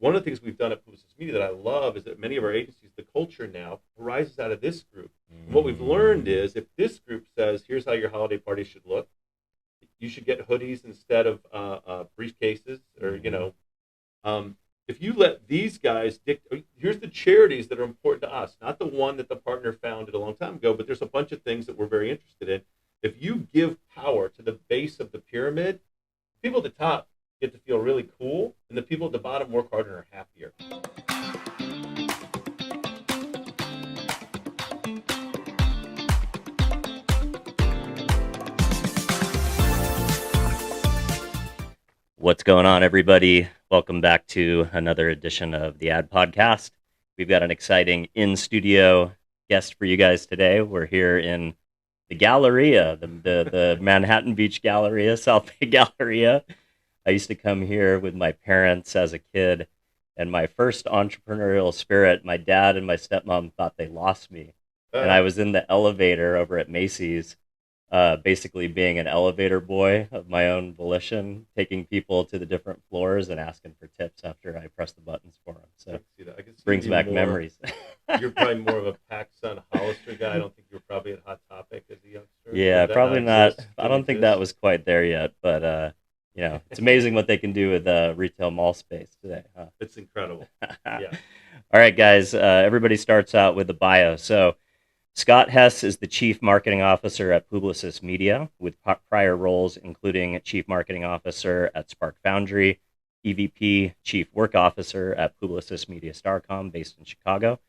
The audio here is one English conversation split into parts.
one of the things we've done at Publicis Media that I love is that many of our agencies, the culture now arises out of this group. And what we've learned is if this group says, here's how your holiday party should look, you should get hoodies instead of briefcases, or, if you let these guys here's the charities that are important to us, not the one that the partner founded a long time ago, but there's a bunch of things that we're very interested in. If you give power to the base of the pyramid, people at the top get to feel really cool, and the people at the bottom work harder and are happier. What's going on, everybody? Welcome back to another edition of the Ad Podcast. We've got an exciting in-studio guest for you guys today. We're here in the Galleria, the Manhattan Beach Galleria, South Bay Galleria. I used to come here with my parents as a kid, and my first entrepreneurial spirit, my dad and my stepmom thought they lost me. And I was in the elevator over at Macy's, basically being an elevator boy of my own volition, taking people to the different floors and asking for tips after I pressed the buttons for them. So I can see brings back memories. You're probably more of a PacSun Hollister guy. I don't think you were probably at Hot Topic as a youngster. Yeah, probably not. I don't think that was quite there yet, but it's amazing what they can do with retail mall space today. Huh? It's incredible. Yeah. All right, guys. Everybody starts out with the bio. So Scott Hess is the Chief Marketing Officer at Publicis Media, with prior roles including Chief Marketing Officer at Spark Foundry, EVP Chief Work Officer at Publicis Media Starcom, based in Chicago,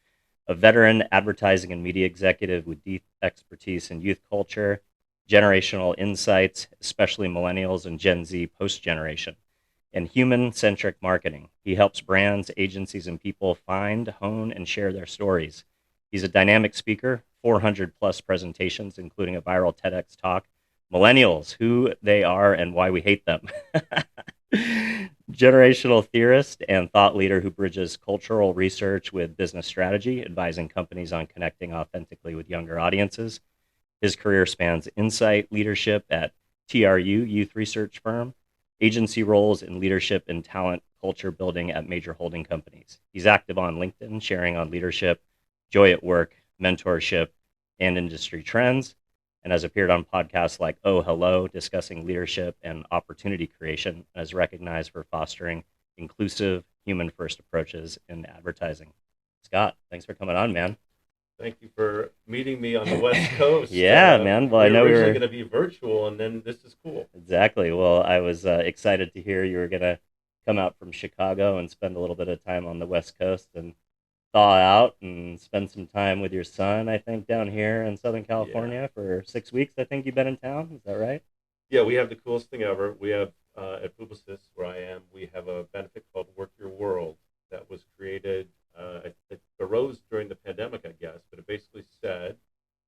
a veteran advertising and media executive with deep expertise in youth culture, generational insights, especially Millennials and Gen Z post-generation, and human-centric marketing. He helps brands, agencies, and people find, hone, and share their stories. He's a dynamic speaker, 400-plus presentations, including a viral TEDx talk, Millennials, Who They Are and Why We Hate Them. Generational theorist and thought leader who bridges cultural research with business strategy, advising companies on connecting authentically with younger audiences. His career spans insight leadership at TRU, youth research firm, agency roles in leadership and talent culture building at major holding companies. He's active on LinkedIn, sharing on leadership, joy at work, mentorship, and industry trends, and has appeared on podcasts like Oh Hello, discussing leadership and opportunity creation, and is recognized for fostering inclusive, human-first approaches in advertising. Scott, thanks for coming on, man. Thank you for meeting me on the West Coast. Yeah, man. Well, I know we were going to be virtual, and then this is cool. Exactly. Well, I was excited to hear you were going to come out from Chicago and spend a little bit of time on the West Coast and thaw out and spend some time with your son, I think, down here in Southern California for 6 weeks. I think you've been in town. Is that right? Yeah, we have the coolest thing ever. We have, at Publicis, where I am, we have a benefit called Work Your World that was created. It arose during the pandemic, I guess, but it basically said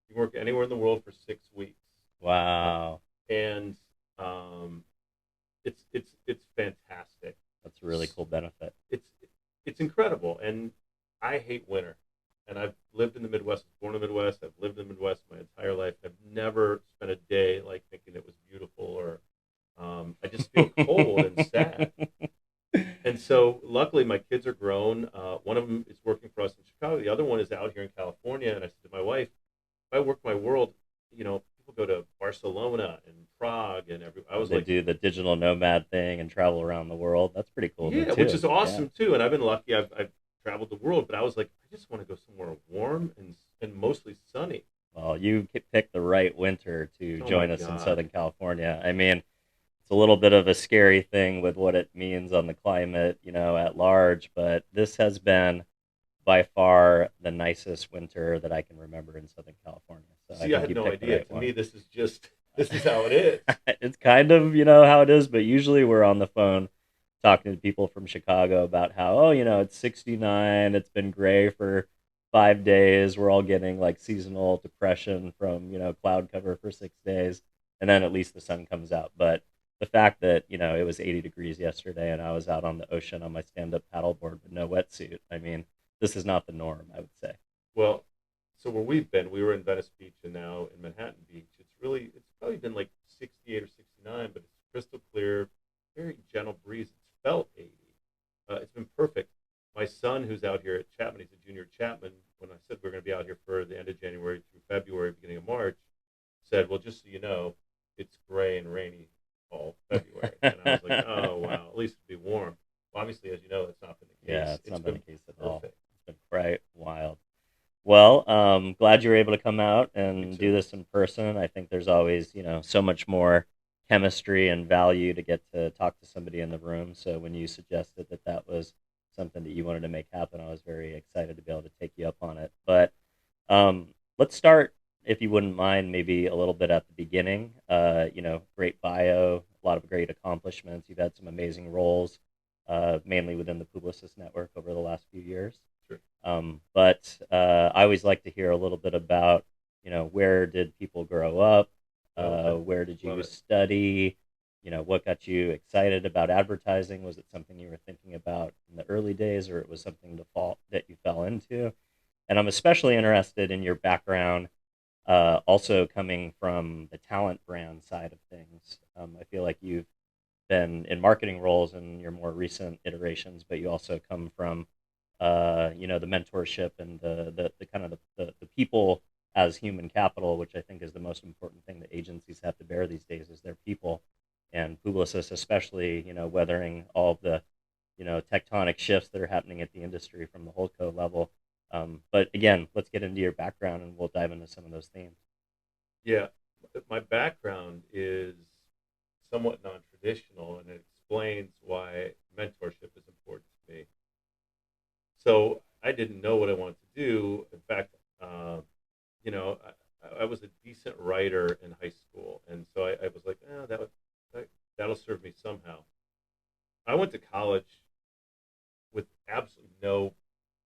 you can work anywhere in the world for 6 weeks. Wow. And it's fantastic. That's a really cool benefit. It's incredible. And I hate winter, and I've lived in the Midwest. I was born in the Midwest. I've lived in the Midwest my entire life. I've never spent a day like thinking it was beautiful, or I just feel cold and sad. And so luckily my kids are grown. One of them is working for us in Chicago. The other one is out here in California. And I said to my wife, if I work my world, people go to Barcelona and Prague and They do the digital nomad thing and travel around the world. That's pretty cool. Yeah, which is awesome too. And I've been lucky. I've traveled the world, but I was like, I just want to go somewhere warm and mostly sunny. Well, you picked the right winter to join us in Southern California. I mean, it's a little bit of a scary thing with what it means on the climate, at large, but this has been by far the nicest winter that I can remember in Southern California. So see, I had no idea. To me, this is how it is. It's kind of, how it is, but usually we're on the phone talking to people from Chicago about how, it's 69, it's been gray for 5 days, we're all getting like seasonal depression from, cloud cover for 6 days, and then at least the sun comes out. But the fact that, it was 80 degrees yesterday and I was out on the ocean on my stand-up paddleboard with no wetsuit, I mean, this is not the norm, I would say. Well, so where we've been, we were in Venice Beach and now in Manhattan Beach. It's probably been like 68 or 69, but it's crystal clear, very gentle breeze. It's felt 80. It's been perfect. son, who's out here at Chapman, he's a junior at Chapman. When I said we're going to be out here for the end of January through February, beginning of March, said, "Well, just so you know, it's gray and rainy all February." And I was like, "Oh wow, at least it'll be warm." Well, obviously, as you know, that's not been the case. Yeah, it's not been the case at all. Perfect. It's been quite wild. Well, glad you were able to come out and do this in person. I think there's always, so much more chemistry and value to get to talk to somebody in the room. So when you suggested that that was something that you wanted to make happen, I was very excited to be able to take you up on it. But let's start, if you wouldn't mind, maybe a little bit at the beginning. Great bio, a lot of great accomplishments. You've had some amazing roles, mainly within the Publicis network over the last few years. Sure. But I always like to hear a little bit about, where did people grow up? Where did you study? What got you excited about advertising? Was it something you were thinking about in the early days, or it was something that you fell into? And I'm especially interested in your background, also coming from the talent brand side of things. I feel like you've been in marketing roles in your more recent iterations, but you also come from the mentorship and the kind of the people as human capital, which I think is the most important thing that agencies have to bear these days, is their people. And Publicis, especially, weathering all of the, tectonic shifts that are happening at the industry from the holdco level. But again, let's get into your background and we'll dive into some of those themes. Yeah, my background is somewhat non-traditional, and it explains why mentorship is important to me. So I didn't know what I wanted to do. In fact, I was a decent writer in high school, and so I was like, that'll serve me somehow. I went to college with absolutely no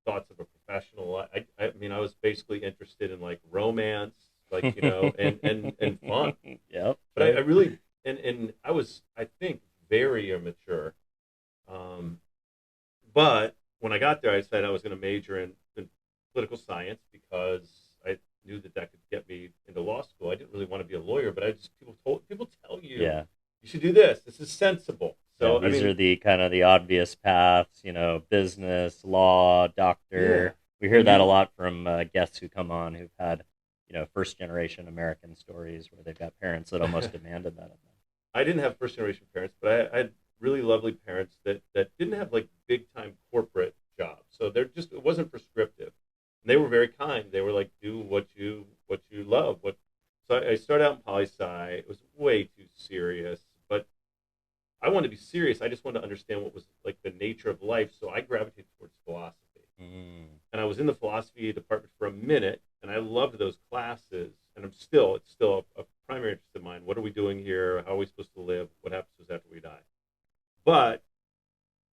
thoughts of a professional. I mean, I was basically interested in like romance, and fun. Yep. But I really, and I was, I think, very immature. But when I got there, I said I was going to major in political science because I knew that could get me into law school. I didn't really want to be a lawyer, but people tell you, you should do this. This is sensible. So these are the kind of the obvious paths, business, law, doctor. Yeah. We hear that a lot from guests who come on who've had, first generation American stories where they've got parents that almost demanded that of them. I didn't have first generation parents, but I had really lovely parents that didn't have like big time corporate jobs. So it wasn't prescriptive. And they were very kind. They were like, do what you love. So I started out in poli-sci. It was way too serious, but I wanted to be serious. I just wanted to understand what was like the nature of life. So I gravitated towards philosophy. And I was in the philosophy department for a minute, and I loved those classes. And it's still a primary interest of mine. What are we doing here? How are we supposed to live? What happens to us after we die? But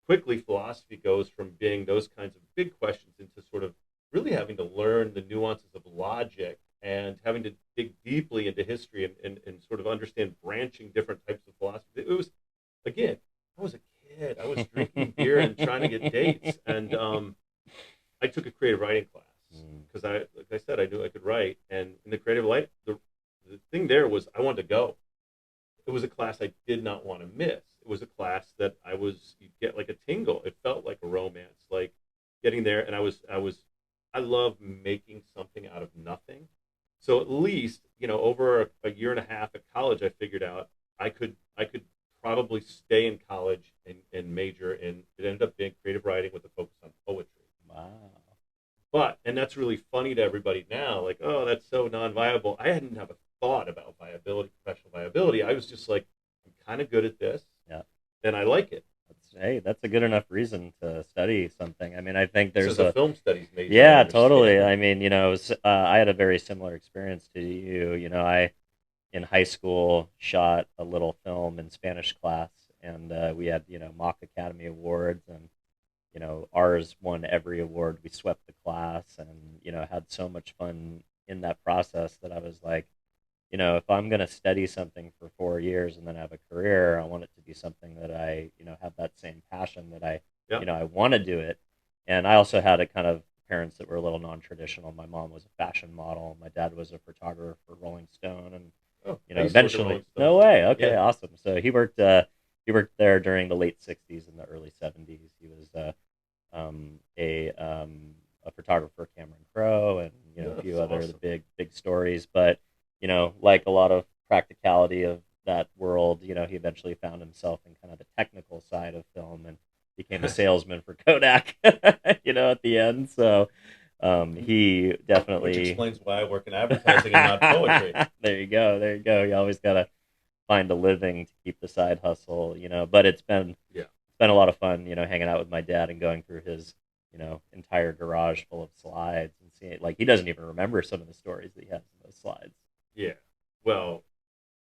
quickly, philosophy goes from being those kinds of big questions into sort of really having to learn the nuances of logic and having to dig deeply into history and sort of understand branching different types of philosophy. It was, again, I was a kid. I was drinking beer and trying to get dates. And I took a creative writing class because like I said, I knew I could write. And in the creative light, the thing there was I wanted to go. It was a class I did not want to miss. It was a class that you'd get like a tingle. It felt like a romance, like getting there. And I love making something out of nothing. So at least, over a year and a half at college, I figured out I could probably stay in college and major in, it ended up being creative writing with a focus on poetry. Wow. And that's really funny to everybody now, like, oh, that's so non-viable. I hadn't have a thought about viability, professional viability. I was just like, I'm kind of good at this. Yeah. And I like it. That's a good enough reason to study something. I mean, I think there's a film studies major. Yeah, totally. I mean, I had a very similar experience to you. I, in high school, shot a little film in Spanish class, and we had, mock Academy Awards, and, ours won every award. We swept the class and, had so much fun in that process that I was like, if I'm going to study something for 4 years and then have a career, I want it to be something that I, have that same passion that I, I want to do it. And I also had a kind of parents that were a little non-traditional. My mom was a fashion model. My dad was a photographer for Rolling Stone. And, eventually, no way. Okay, yeah. Awesome. So he worked there during the late 60s and the early 70s. He was a photographer, Cameron Crowe, and a few other awesome. big stories. But like a lot of practicality of that world, he eventually found himself in kind of the technical side of film and became a salesman for Kodak, at the end. So he Which definitely explains why I work in advertising and not poetry. There you go. There you go. You always gotta find a living to keep the side hustle, But it's been a lot of fun, hanging out with my dad and going through his, entire garage full of slides and seeing like he doesn't even remember some of the stories that he has in those slides. Yeah. Well,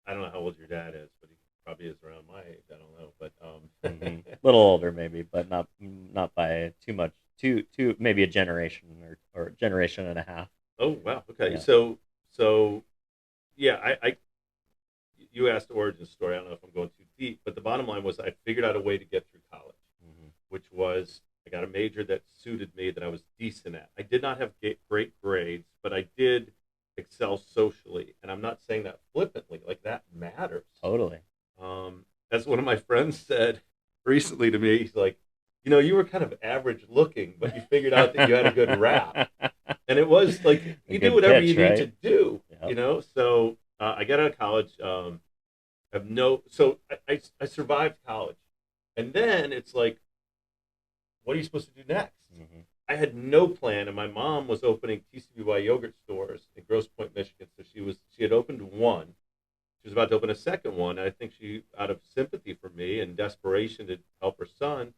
I don't know how old your dad is, but he probably is around my age. I don't know, but A little older maybe, but not by too much. Two maybe a generation or generation and a half. Oh wow. Okay. Yeah. So yeah, I you asked origin story. I don't know if I'm going too deep, but the bottom line was I figured out a way to get through college, which was I got a major that suited me that I was decent at. I did not have great grades, but I did excel socially, and I'm not saying that flippantly. Like that matters. Totally. As one of my friends said recently to me, he's like, you were kind of average looking, but you figured out that you had a good rap. And it was like, you do whatever pitch, you need right? to do, Yep. So I got out of college. I survived college. And then it's like, what are you supposed to do next? I had no plan, and my mom was opening TCBY yogurt stores in Grosse Pointe, Michigan. So she had opened one. She was about to open a second one. And I think she, out of sympathy for me and desperation to help her son,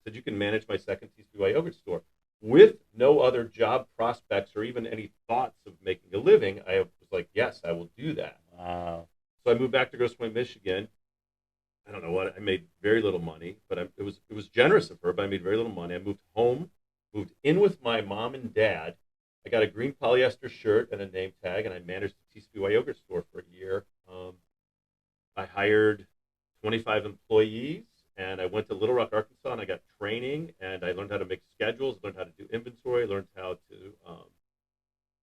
said, you can manage my second TCBY yogurt store. With no other job prospects or even any thoughts of making a living, I was like, yes, I will do that. Wow. So I moved back to Grosse Pointe, Michigan. I don't know what, I made very little money, but it was generous of her, but I made very little money. I moved home, moved in with my mom and dad. I got a green polyester shirt and a name tag, and I managed the TCBY yogurt store for a year. I hired 25 employees, and I went to Little Rock, Arkansas, and I got training, and I learned how to make schedules, learned how to do inventory, learned how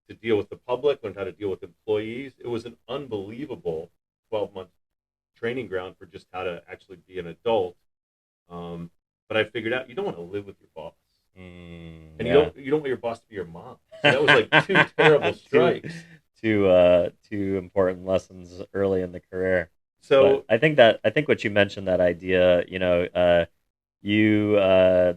to deal with the public, learned how to deal with employees. It was an unbelievable 12-month training ground for just how to actually be an adult. But I figured out you don't want to live with your boss, and you don't want your boss to be your mom. So that was like two terrible strikes. Two important lessons early in the career. So but I think what you mentioned, that idea, you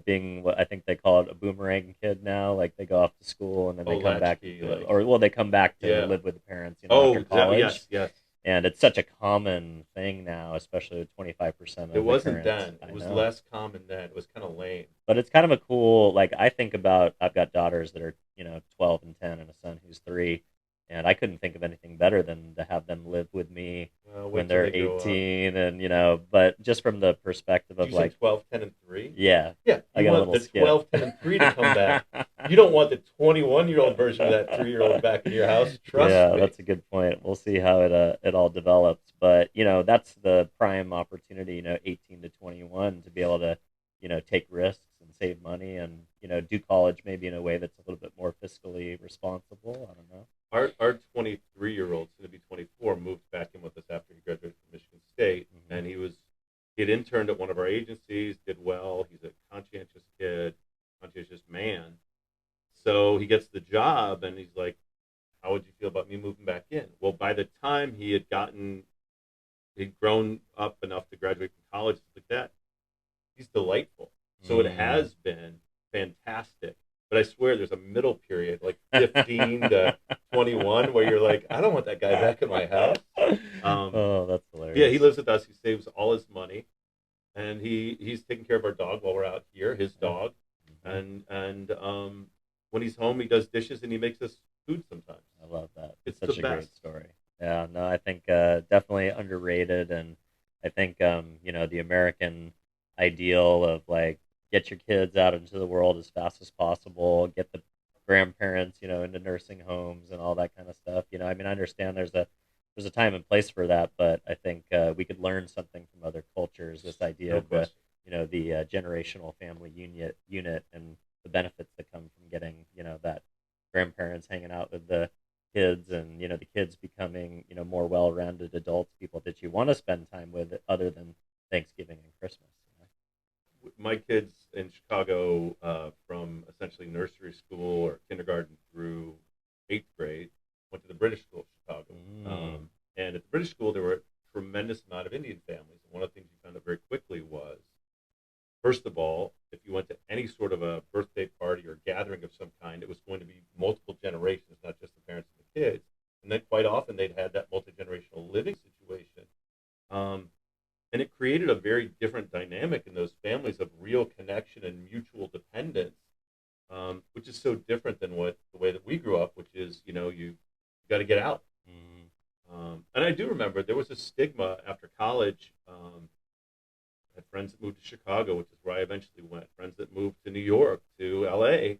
being what I think they call it, a boomerang kid now, like they go off to school and then they come back, they come back to live with the parents, after college. Yes. And it's such a common thing now, especially with 25% of it wasn't then. It was less common then. It was kind of lame. But it's kind of a cool, like I think about, I've got daughters that are 12 and 10, and a son who's 3. And I couldn't think of anything better than to have them live with me when they're 18, and but just from the perspective of like 12, 10, and 3. Yeah, I got the 12, 10, and 3 to come back. You don't want the 21-year-old version of that 3-year-old back in your house. Trust me. That's a good point. We'll see how it all develops, but that's the prime opportunity. 18 to 21 to be able to take risks and save money and do college maybe in a way that's a little bit more fiscally responsible. I don't know. Our 23-year-old, going to be 24, moved back in with us after he graduated from Michigan State, and he had interned at one of our agencies, did well. He's a conscientious kid, conscientious man. So he gets the job, and he's like, "How would you feel about me moving back in?" Well, by the time he'd grown up enough to graduate from college, like that, he's delightful. So it has been fantastic. But I swear there's a middle period, like 15 to 21, where you're like, I don't want that guy back in my house. That's hilarious. Yeah, he lives with us. He saves all his money. And he's taking care of our dog while we're out here, his dog. And when he's home, he does dishes and he makes us food sometimes. I love that. It's such the a best. Great story. Yeah, no, I think definitely underrated. And I think, the American ideal of like, get your kids out into the world as fast as possible, get the grandparents, into nursing homes and all that kind of stuff. I understand there's a time and place for that, but I think we could learn something from other cultures. This idea of the generational family unit and the benefits that come from getting that grandparents hanging out with the kids, and the kids becoming more well-rounded adults, people that you want to spend time with other than Thanksgiving and Christmas. My kids, in Chicago from essentially nursery school or kindergarten through 8th grade. Went to the British School of Chicago. And at the British School, there were a tremendous amount of Indian families. And one of the things we found out very quickly was, first of all, if you went to any sort of a birthday party or gathering of some kind, it was going to be multiple generations, not just the parents and the kids. And then quite often they'd had that multi-generational living situation. And it created a very different dynamic in those families of real connection and mutual dependence, which is so different than the way that we grew up, which is, you got to get out. And I do remember there was a stigma after college. I had friends that moved to Chicago, which is where I eventually went, friends that moved to New York, to LA.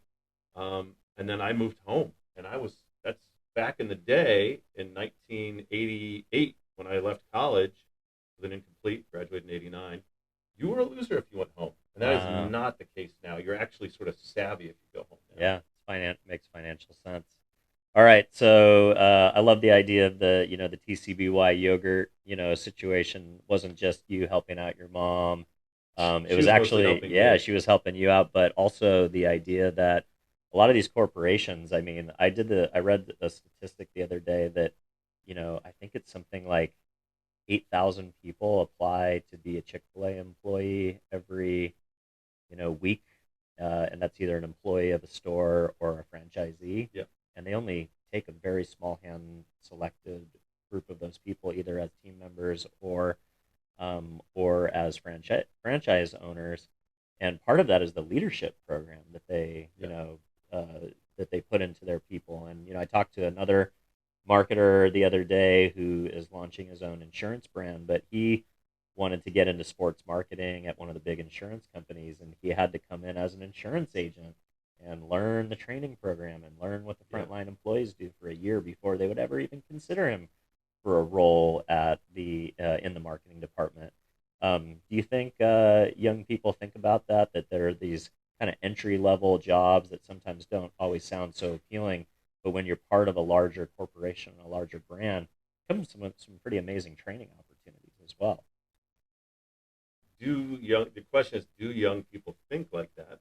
And then I moved home. And that's back in the day in 1988 when I left college with an incomplete, graduated in 89. You were a loser if you went home. And that is not the case now. You're actually sort of savvy if you go home now. Yeah, makes financial sense. All right, so I love the idea of the TCBY yogurt, situation wasn't just you helping out your mom. It was actually, she was helping you out, but also the idea that a lot of these corporations, I mean, I read a statistic the other day that, I think it's something like 8,000 people apply to be a Chick-fil-A employee every, week, and that's either an employee of a store or a franchisee. Yeah. And they only take a very small hand-selected group of those people, either as team members or as franchise owners. And part of that is the leadership program that they, that they put into their people. And I talked to another marketer the other day who is launching his own insurance brand, but he wanted to get into sports marketing at one of the big insurance companies, and he had to come in as an insurance agent and learn the training program and learn what the frontline employees do for a year before they would ever even consider him for a role at in the marketing department. Do you think young people think about that there are these kind of entry-level jobs that sometimes don't always sound so appealing, but when you're part of a larger corporation, a larger brand, comes some pretty amazing training opportunities as well? The question is, do young people think like that?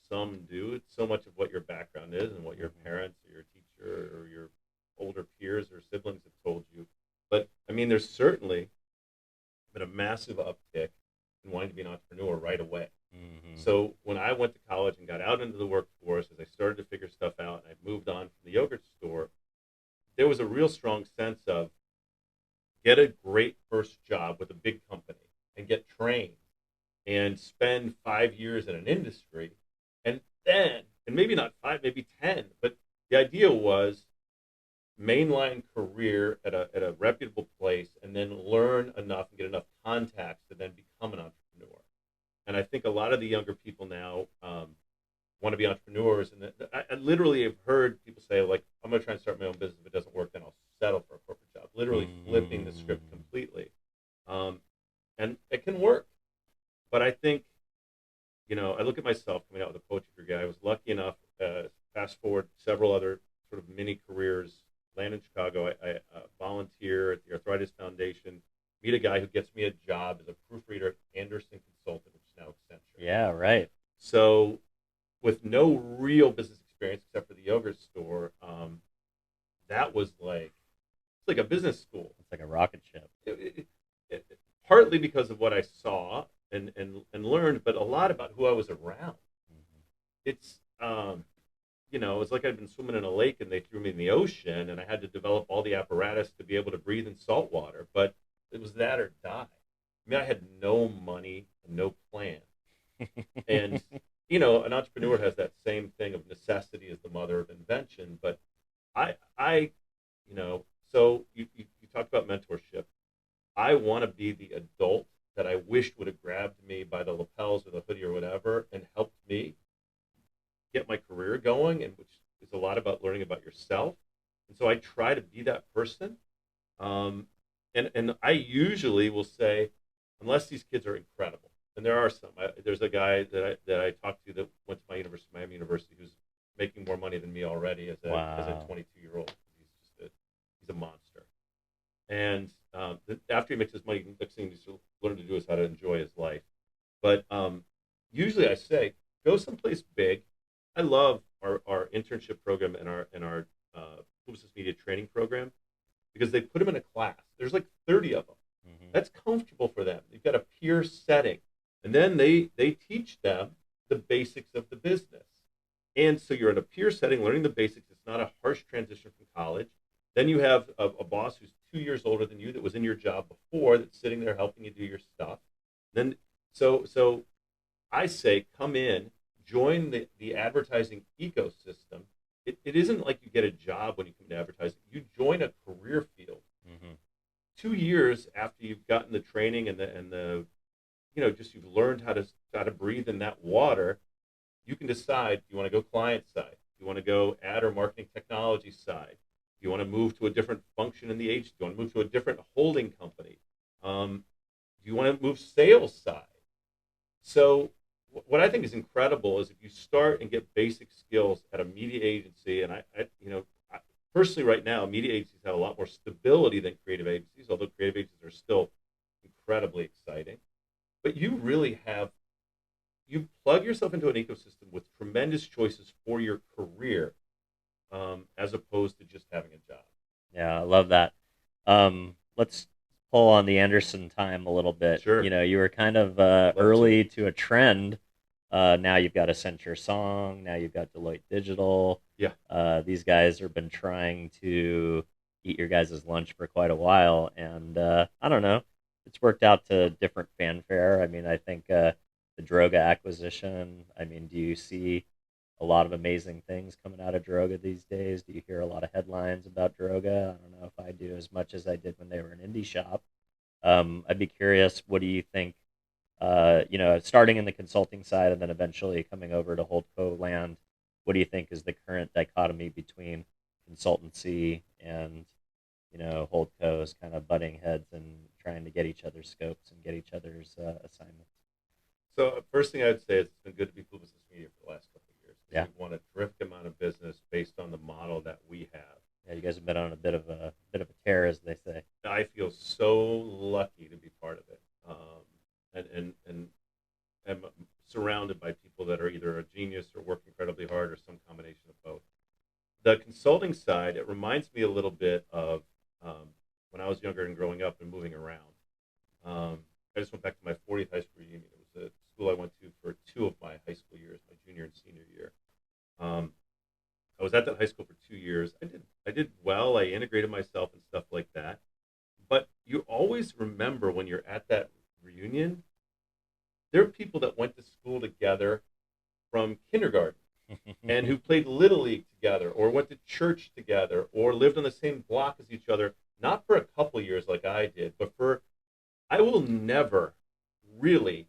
Some do. It's so much of what your background is and what your parents or your teacher or your older peers or siblings have told you. But, I mean, there's certainly been a massive uptick in wanting to be an entrepreneur right away. Mm-hmm. So when I went to college and got out into the workforce, as I started to figure stuff out and I moved on from the yogurt store, there was a real strong sense of get a great first job with a big company and get trained and spend 5 years in an industry. And then, and maybe not 5, maybe 10, but the idea was mainline career at a reputable place and then learn enough and get enough contacts to then become an entrepreneur. And I think a lot of the younger people now want to be entrepreneurs. And I literally have heard people say, like, I'm going to try and start my own business. If it doesn't work, then I'll settle for a corporate job. Literally flipping the script completely. And it can work. But I think, I look at myself coming out with a poetry degree. I was lucky enough, fast forward several other sort of mini careers, land in Chicago. I volunteer at the Arthritis Foundation, meet a guy who gets me a job as a proofreader at Anderson Consulting, which is now Accenture. Yeah, right. So with no real business experience except for the yogurt store, that was it's like a business school. It's like a rocket ship. Partly because of what I saw and learned, but a lot about who I was around. Mm-hmm. It's, it's like I'd been swimming in a lake and they threw me in the ocean and I had to develop all the apparatus to be able to breathe in salt water, but it was that or die. I mean, I had no money and no plan. And, an entrepreneur has that same thing of necessity as the mother of invention, but so you talked about mentorship. I want to be the adult that I wished would have grabbed me by the lapels or the hoodie or whatever and helped me get my career going, and which is a lot about learning about yourself. And so I try to be that person. And I usually will say, unless these kids are incredible, and there are some. There's a guy that I talked to that went to my university, Miami University, who's making more money than me already as a 22-year-old. He's a monster. And after he makes his money, the next thing he's to learn to do is how to enjoy his life. But usually I say, I love our internship program and our Publicis Media training program because they put them in a class. There's like 30 of them. That's comfortable for them. You've got a peer setting. And then they teach them the basics of the business. And so you're in a peer setting, learning the basics. It's not a harsh transition from college. Then you have a boss who's 2 years older than you that was in your job before that's sitting there helping you do your stuff. Then so I say come in, join the advertising ecosystem. It isn't like you get a job when you come to advertising. You join a career field. 2 years after you've gotten the training and the just you've learned how to breathe in that water, you can decide, do you want to go client side? Do you want to go ad or marketing technology side? Do you want to move to a different function in the agency? Do you want to move to a different holding company? Do you want to move sales side? So what I think is incredible is if you start and get basic skills at a media agency, and I personally right now, media agencies have a lot more stability than creative agencies, although creative agencies are still incredibly exciting. But you really you plug yourself into an ecosystem with tremendous choices for your career, as opposed to just having a job. Yeah, I love that. Let's pull on the Anderson time a little bit. Sure. You were kind of early to a trend. Now you've got Accenture Song. Now you've got Deloitte Digital. Yeah. These guys have been trying to eat your guys' lunch for quite a while, and I don't know. It's worked out to different fanfare. I mean, I think the Droga acquisition. I mean, do you see a lot of amazing things coming out of Droga these days? Do you hear a lot of headlines about Droga? I don't know if I do as much as I did when they were an indie shop. I'd be curious, what do you think, starting in the consulting side and then eventually coming over to Holdco land, what do you think is the current dichotomy between consultancy and, Holdcos kind of butting heads and trying to get each other's scopes and get each other's assignments? So first thing I would say is it's been good to be Publicis Media for the last couple of years. Yeah. We've won a terrific amount of business based on the model that we have. Yeah, you guys have been on a bit of a tear, as they say. I feel so lucky to be part of it, and am surrounded by people that are either a genius or work incredibly hard or some combination of both. The consulting side, it reminds me a little bit of when I was younger and growing up and moving around. I just went back to my 40th high school reunion. It was a school I went to for 2 of my high school years, my junior and senior year. I was at that high school for 2 years. I did well. I integrated myself and stuff like that. But you always remember when you're at that reunion, there are people that went to school together from kindergarten and who played Little League together or went to church together or lived on the same block as each other, not for a couple of years like I did, but I will never really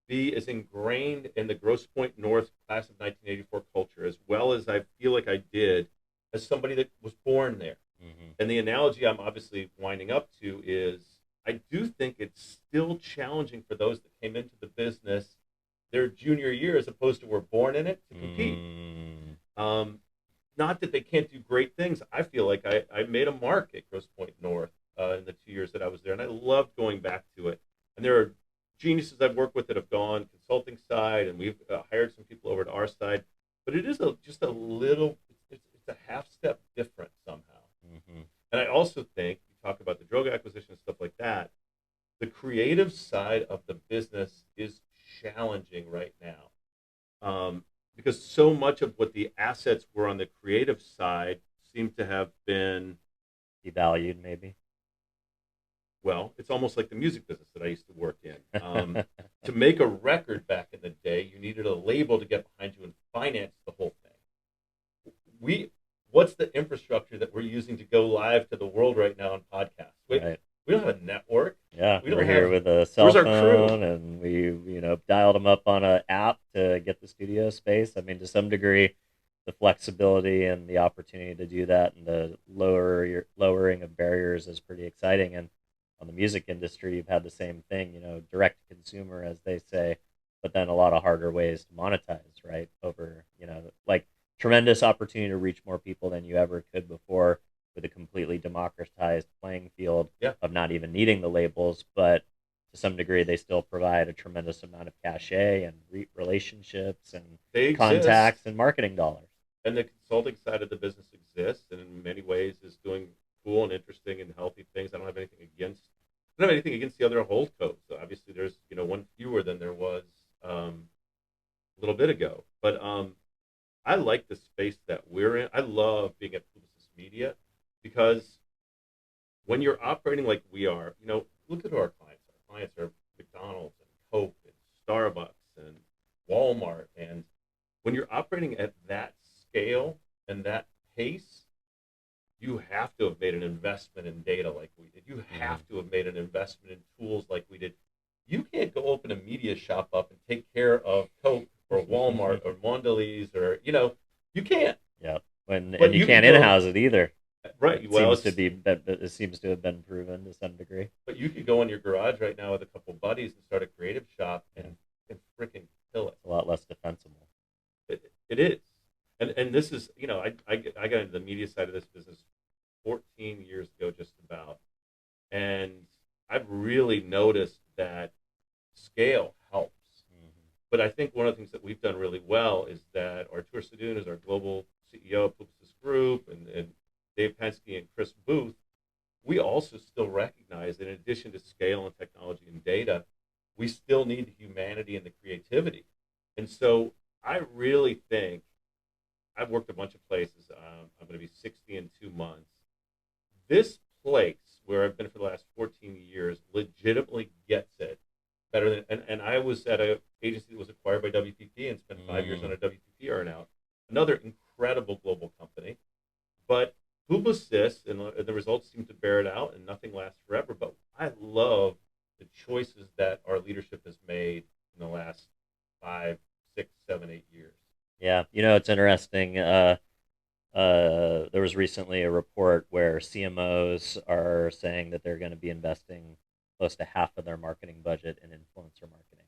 be as ingrained in the Grosse Pointe North class of 1984 culture as well as I feel like I did as somebody that was born there. And the analogy I'm obviously winding up to is I do think it's still challenging for those that came into the business their junior year as opposed to were born in it to compete. Not that they can't do great things. I feel like I made a mark at Grosse Pointe North in the 2 years that I was there, and I loved going back to it. And there are geniuses I've worked with that have gone consulting side, and we've hired some people over to our side. But it is just a little, it's a half step different somehow. And I also think, you talk about the Droga acquisition and stuff like that, the creative side of the business is challenging right now. Because so much of what the assets were on the creative side seem to have been Devalued, maybe. Well, it's almost like the music business that I used to work in. To make a record back in the day, you needed a label to get behind you and finance the whole thing. What's the infrastructure that we're using to go live to the world right now on podcasts? Right. We don't have a network. Yeah, we're here with a cell phone, and we dialed them up on an app to get the studio space. I mean, to some degree, the flexibility and the opportunity to do that and the lowering of barriers is pretty exciting. And on the music industry, you've had the same thing, direct to consumer, as they say, but then a lot of harder ways to monetize, right? Over, like tremendous opportunity to reach more people than you ever could before with a completely democratized playing field of not even needing the labels, but to some degree, they still provide a tremendous amount of cachet and relationships and They contacts exist, and marketing dollars. and the consulting side of the business exists, and in many ways is doing cool and interesting and healthy things. I don't have anything against. I don't have anything against the other holdcos. So obviously, there's one fewer than there was a little bit ago. But I like the space that we're in. I love being at Publicis Media because when you're operating like we are, look at who our clients are. Our clients are McDonald's and Coke and Starbucks and Walmart. And when you're operating at that scale and that pace, you have to have made an investment in data like we did. You have to have made an investment in tools like we did. You can't go open a media shop up and take care of Coke or Walmart or Mondelez or, you can't. Yeah. And you can't in-house it either. Right. It seems to have been proven to some degree. But you could go in your garage right now with a couple buddies and start a creative shop and freaking kill it. It's a lot less defensible. It is. And this is, I got into the media side of this business 14 years ago, just about. And I've really noticed that scale helps. But I think one of the things that we've done really well is that Artur Sadoun is our global CEO of Publicis Groupe, and Dave Penske and Chris Booth. We also still recognize that in addition to scale and technology and data, we still need the humanity and the creativity. And so I really think, I've worked a bunch of places. I'm going to be 60 in 2 months. This place where I've been for the last 14 years legitimately gets it better than, and I was at an agency that was acquired by WPP and spent 5 years on a WPP earnout. Another incredible global company. But Publicis, and the results seem to bear it out, and nothing lasts forever. But I love the choices that our leadership has made in the last 5, 6, 7, 8 years. Yeah, it's interesting. There was recently a report where CMOs are saying that they're going to be investing close to half of their marketing budget in influencer marketing.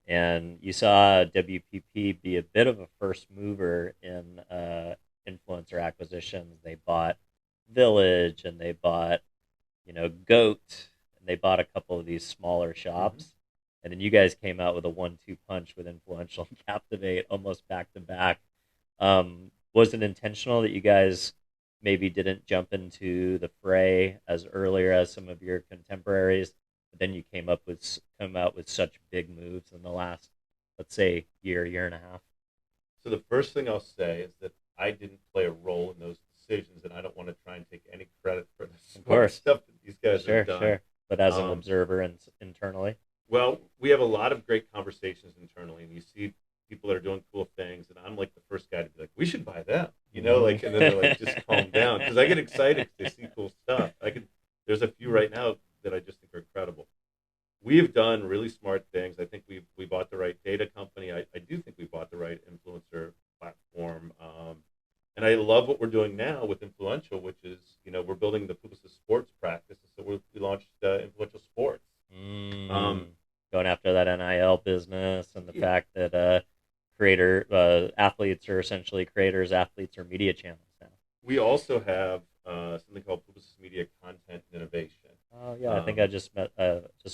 And you saw WPP be a bit of a first mover in influencer acquisitions. They bought Village, and they bought, Goat, and they bought a couple of these smaller shops. And then you guys came out with a 1-2 punch with Influential and Captivate almost back to back. Was it intentional that you guys maybe didn't jump into the fray as earlier as some of your contemporaries, but then you come out with such big moves in the last, let's say, year and a half? So the first thing I'll say is that I didn't play a role in those decisions, and I don't want to try and take any credit for the smart stuff that these guys have done. Sure. But as an observer internally? Well, we have a lot of great conversations internally, and you see people that are doing cool things, and I'm like the first guy to be like, we should buy them, and then they're like, just calm down, because I get excited because they see cool stuff. There's a few right now that I just think are incredible. We have done really smart things. I think we bought the right data company. I do think we bought the right influencer platform, and I love what we're doing now with Influential, which is, we're building the Publicis sports practice, so we launched Influential Sports. Going after that NIL business and the fact that athletes are essentially creators, athletes are media channels now. We also have something called Publicis Media Content Innovation. Oh yeah, I think I just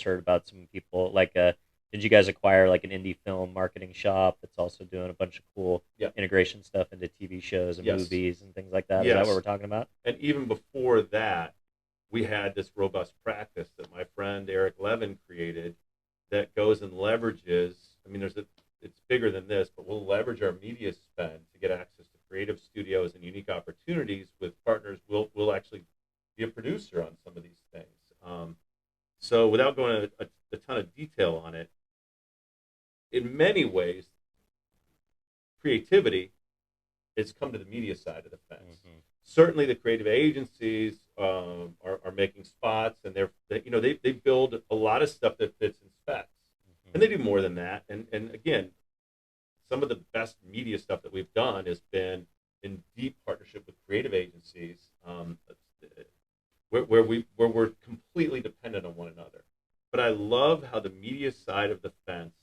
heard about some people like. Did you guys acquire like an indie film marketing shop that's also doing a bunch of cool integration stuff into TV shows and movies and things like that? Is that what we're talking about? And even before that, we had this robust practice that my friend Eric Levin created that goes and leverages. I mean, it's bigger than this, but we'll leverage our media spend to get access to creative studios and unique opportunities with partners. We'll actually be a producer on some of these things. So without going into a ton of detail on it, in many ways, creativity has come to the media side of the fence. Certainly, the creative agencies are making spots, and they build a lot of stuff that fits in specs, and they do more than that. And again, some of the best media stuff that we've done has been in deep partnership with creative agencies, where we're completely dependent on one another. But I love how the media side of the fence.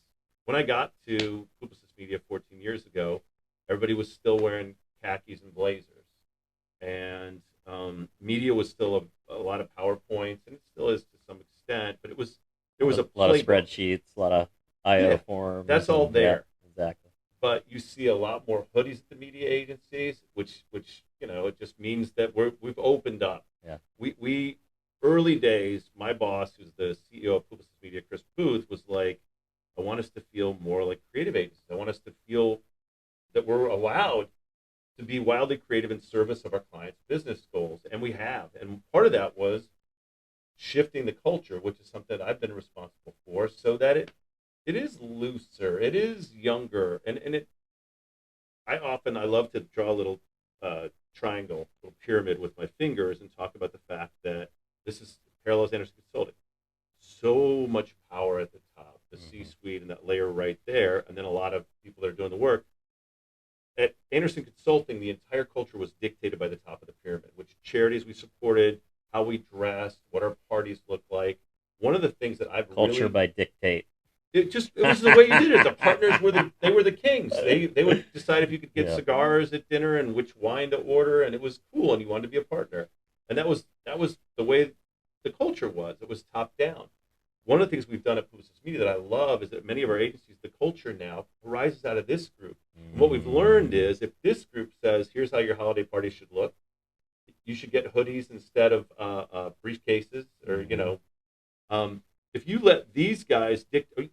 When I got to Publicis Media 14 years ago, everybody was still wearing khakis and blazers. And media was still a lot of PowerPoints, and it still is to some extent, but it was there was a lot of playbook. spreadsheets, a lot of IO Yeah, forms. that's all there. Yeah, exactly. But you see a lot more hoodies at the media agencies, which it just means that we've opened up. Yeah. We early days, my boss, who's the CEO of Publicis Media, Chris Booth, was like, I want us to feel more like creative agencies. I want us to feel that we're allowed to be wildly creative in service of our clients' business goals, and we have. And part of that was shifting the culture, which is something that I've been responsible for, so that it is looser, it is younger, and it. I love to draw a little triangle, little pyramid with my fingers, and talk about the fact that this is parallels Anderson Consulting. So much power at the top, the C-suite, and that layer right there, and then a lot of people that are doing the work. At Anderson Consulting, the entire culture was dictated by the top of the pyramid, which charities we supported, how we dressed, what our parties looked like. One of the things that I've culture by dictate. It was the way you did it. The partners were the kings. They would decide if you could get cigars at dinner and which wine to order, and it was cool, and you wanted to be a partner. And that was the way the culture was. It was top down. One of the things we've done at Publicis Media that I love is that many of our agencies, the culture now arises out of this group. And what we've learned is if this group says, here's how your holiday party should look, you should get hoodies instead of briefcases, or if you let these guys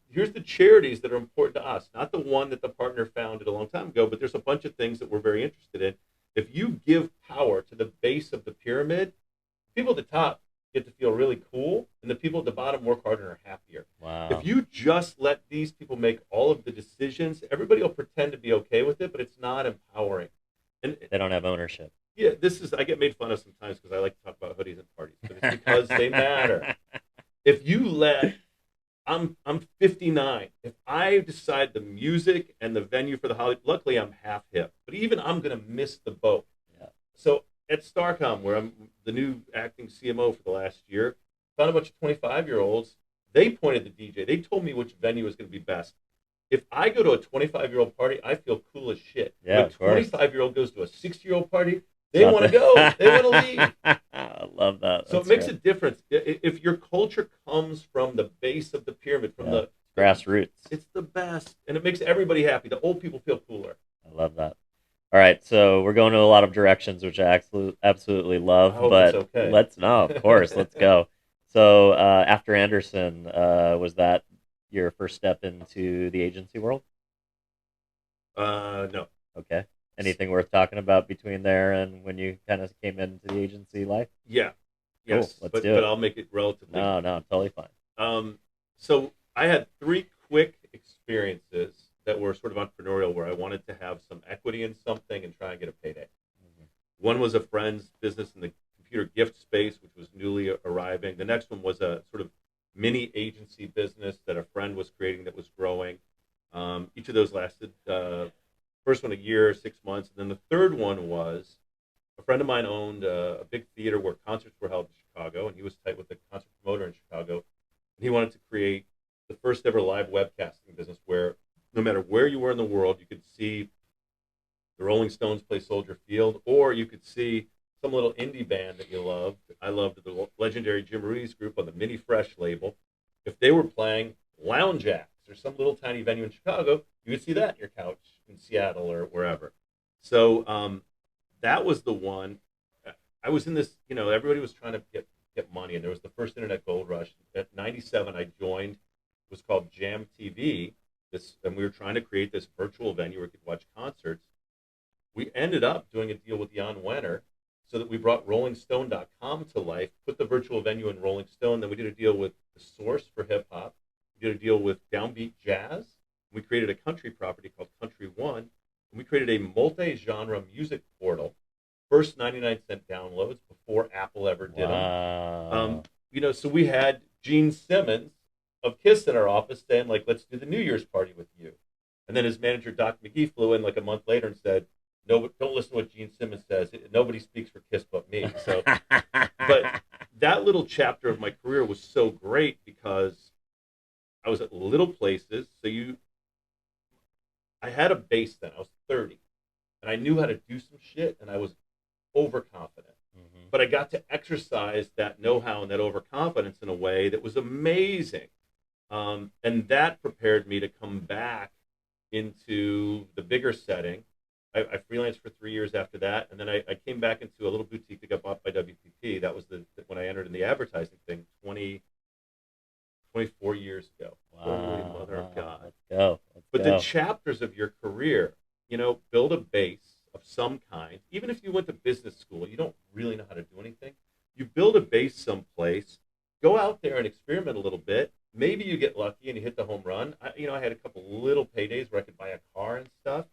here's the charities that are important to us, not the one that the partner founded a long time ago, but there's a bunch of things that we're very interested in. If you give power to the base of the pyramid, people at the top get to feel really cool, and the people at the bottom work harder and are happier. Wow. If you just let these people make all of the decisions, everybody will pretend to be okay with it, but it's not empowering. And they don't have ownership. Yeah, I get made fun of sometimes because I like to talk about hoodies and parties, but it's because they matter. If you I'm 59. If I decide the music and the venue for the holiday, luckily I'm half hip, but even I'm going to miss the boat. Yeah. So at Starcom, where I'm the new acting CMO for the last year, found a bunch of 25-year-olds. They pointed the DJ. They told me which venue was going to be best. If I go to a 25-year-old party, I feel cool as shit. Yeah, if a 25-year-old goes to a 60-year-old party, they want to go. They want to leave. I love that. So it makes a difference. If your culture comes from the base of the pyramid, from the grassroots, it's the best. And it makes everybody happy. The old people feel cooler. I love that. All right, so we're going to a lot of directions, which I absolutely love. I hope but it's okay. of course, let's go. So after Anderson, was that your first step into the agency world? No. Okay. Anything worth talking about between there and when you kind of came into the agency life? Yeah. Yes. Cool. But I'll make it relatively. No, totally fine. So I had 3 quick experiences that were sort of entrepreneurial, where I wanted to have some equity in something and try and get a payday. One was a friend's business in the computer gift space, which was newly arriving. The next one was a sort of mini agency business that a friend was creating that was growing. Each of those lasted, first one a year, 6 months. And then the third one was a friend of mine owned a big theater where concerts were held in Chicago, and he was tight with the concert promoter in Chicago. And he wanted to create the first ever live webcasting business where no matter where you were in the world, you could see the Rolling Stones play Soldier Field, or you could see some little indie band that you loved. I loved the legendary Jim Ruiz group on the Mini Fresh label. If they were playing Lounge Acts or some little tiny venue in Chicago, you could see that on your couch in Seattle or wherever. So that was the one. I was in this, everybody was trying to get money, and there was the first internet gold rush. At 97, I joined. It was called Jam TV. And we were trying to create this virtual venue where you could watch concerts. We ended up doing a deal with Jan Wenner so that we brought RollingStone.com to life, put the virtual venue in Rolling Stone. Then we did a deal with The Source for hip hop. We did a deal with Downbeat Jazz. We created a country property called Country One. And we created a multi-genre music portal. First 99-cent downloads before Apple ever did them. So we had Gene Simmons of Kiss in our office saying, like, let's do the New Year's party with you. And then his manager, Doc McGee, flew in like a month later and said, no, don't listen to what Gene Simmons says. Nobody speaks for Kiss but me. So, but that little chapter of my career was so great because I was at little places. I had a base then. I was 30. And I knew how to do some shit, and I was overconfident. But I got to exercise that know-how and that overconfidence in a way that was amazing. And that prepared me to come back into the bigger setting. I freelanced for 3 years after that, and then I came back into a little boutique that got bought by WPP. That was when I entered in the advertising thing 24 years ago. Holy Wow. mother of God. Let's go. But the chapters of your career, build a base of some kind. Even if you went to business school, you don't really know how to do anything. You build a base someplace, go out there and experiment a little bit. Maybe you get lucky and you hit the home run. I had a couple little paydays where I could buy a car and stuff.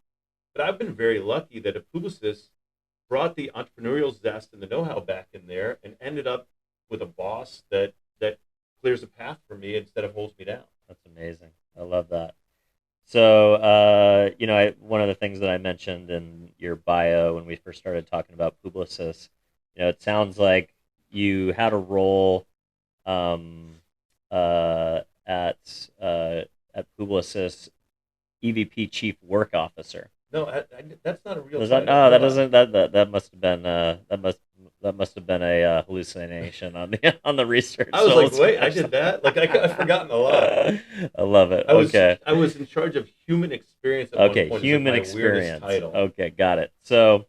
But I've been very lucky that a Publicis brought the entrepreneurial zest and the know-how back in there and ended up with a boss that clears a path for me instead of holds me down. That's amazing. I love that. So, one of the things that I mentioned in your bio when we first started talking about Publicis, it sounds like you had a role at Publicis, EVP Chief Work Officer. No, that's not a real. That must have been a hallucination on the research. I was like, wait, I did that? Like I've forgotten a lot. I love it. I was in charge of human experience. At one point. Human experience. Okay, got it. So,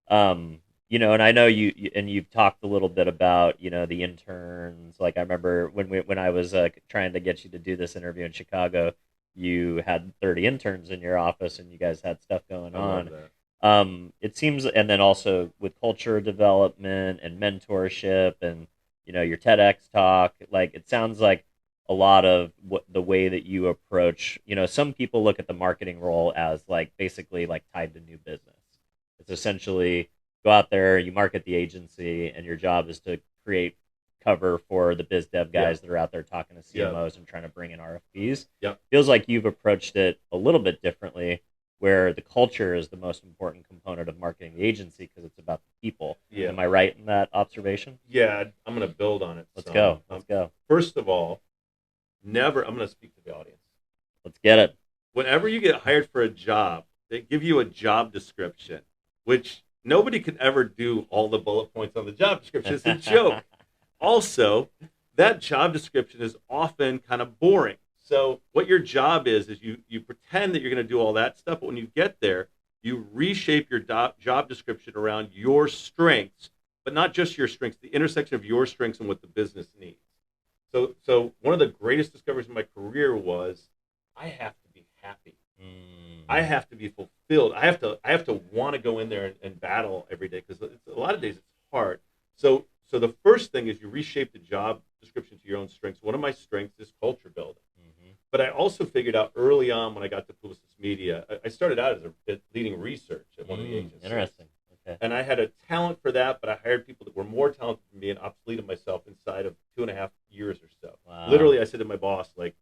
and I know you've talked a little bit about the interns. Like I remember when I was trying to get you to do this interview in Chicago. You had 30 interns in your office and you guys had stuff going on. It seems, and then also with culture development and mentorship and, your TEDx talk, like it sounds like a lot of the way that you approach, some people look at the marketing role as like basically like tied to new business. It's essentially go out there, you market the agency and your job is to create cover for the biz dev guys that are out there talking to CMOs and trying to bring in RFPs. Feels like you've approached it a little bit differently, where the culture is the most important component of marketing the agency because it's about the people. Am I right in that observation? Yeah, I'm going to build on it. Let's go. First of all, I'm going to speak to the audience. Let's get it. Whenever you get hired for a job, they give you a job description, which nobody can ever do all the bullet points on the job description. It's a joke. Also, that job description is often kind of boring. So what your job is you pretend that you're going to do all that stuff, but when you get there, you reshape your job description around your strengths, but not just your strengths, the intersection of your strengths and what the business needs. So one of the greatest discoveries in my career was I have to be happy. I have to be fulfilled. I have to want to go in there and battle every day because a lot of days it's hard. So the first thing is you reshape the job description to your own strengths. One of my strengths is culture building. But I also figured out early on when I got to Publicis Media, I started out as leading research at one of the agencies. Interesting. Okay. And I had a talent for that, but I hired people that were more talented than me and obsoleted myself inside of 2.5 years or so. Wow. Literally, I said to my boss, like,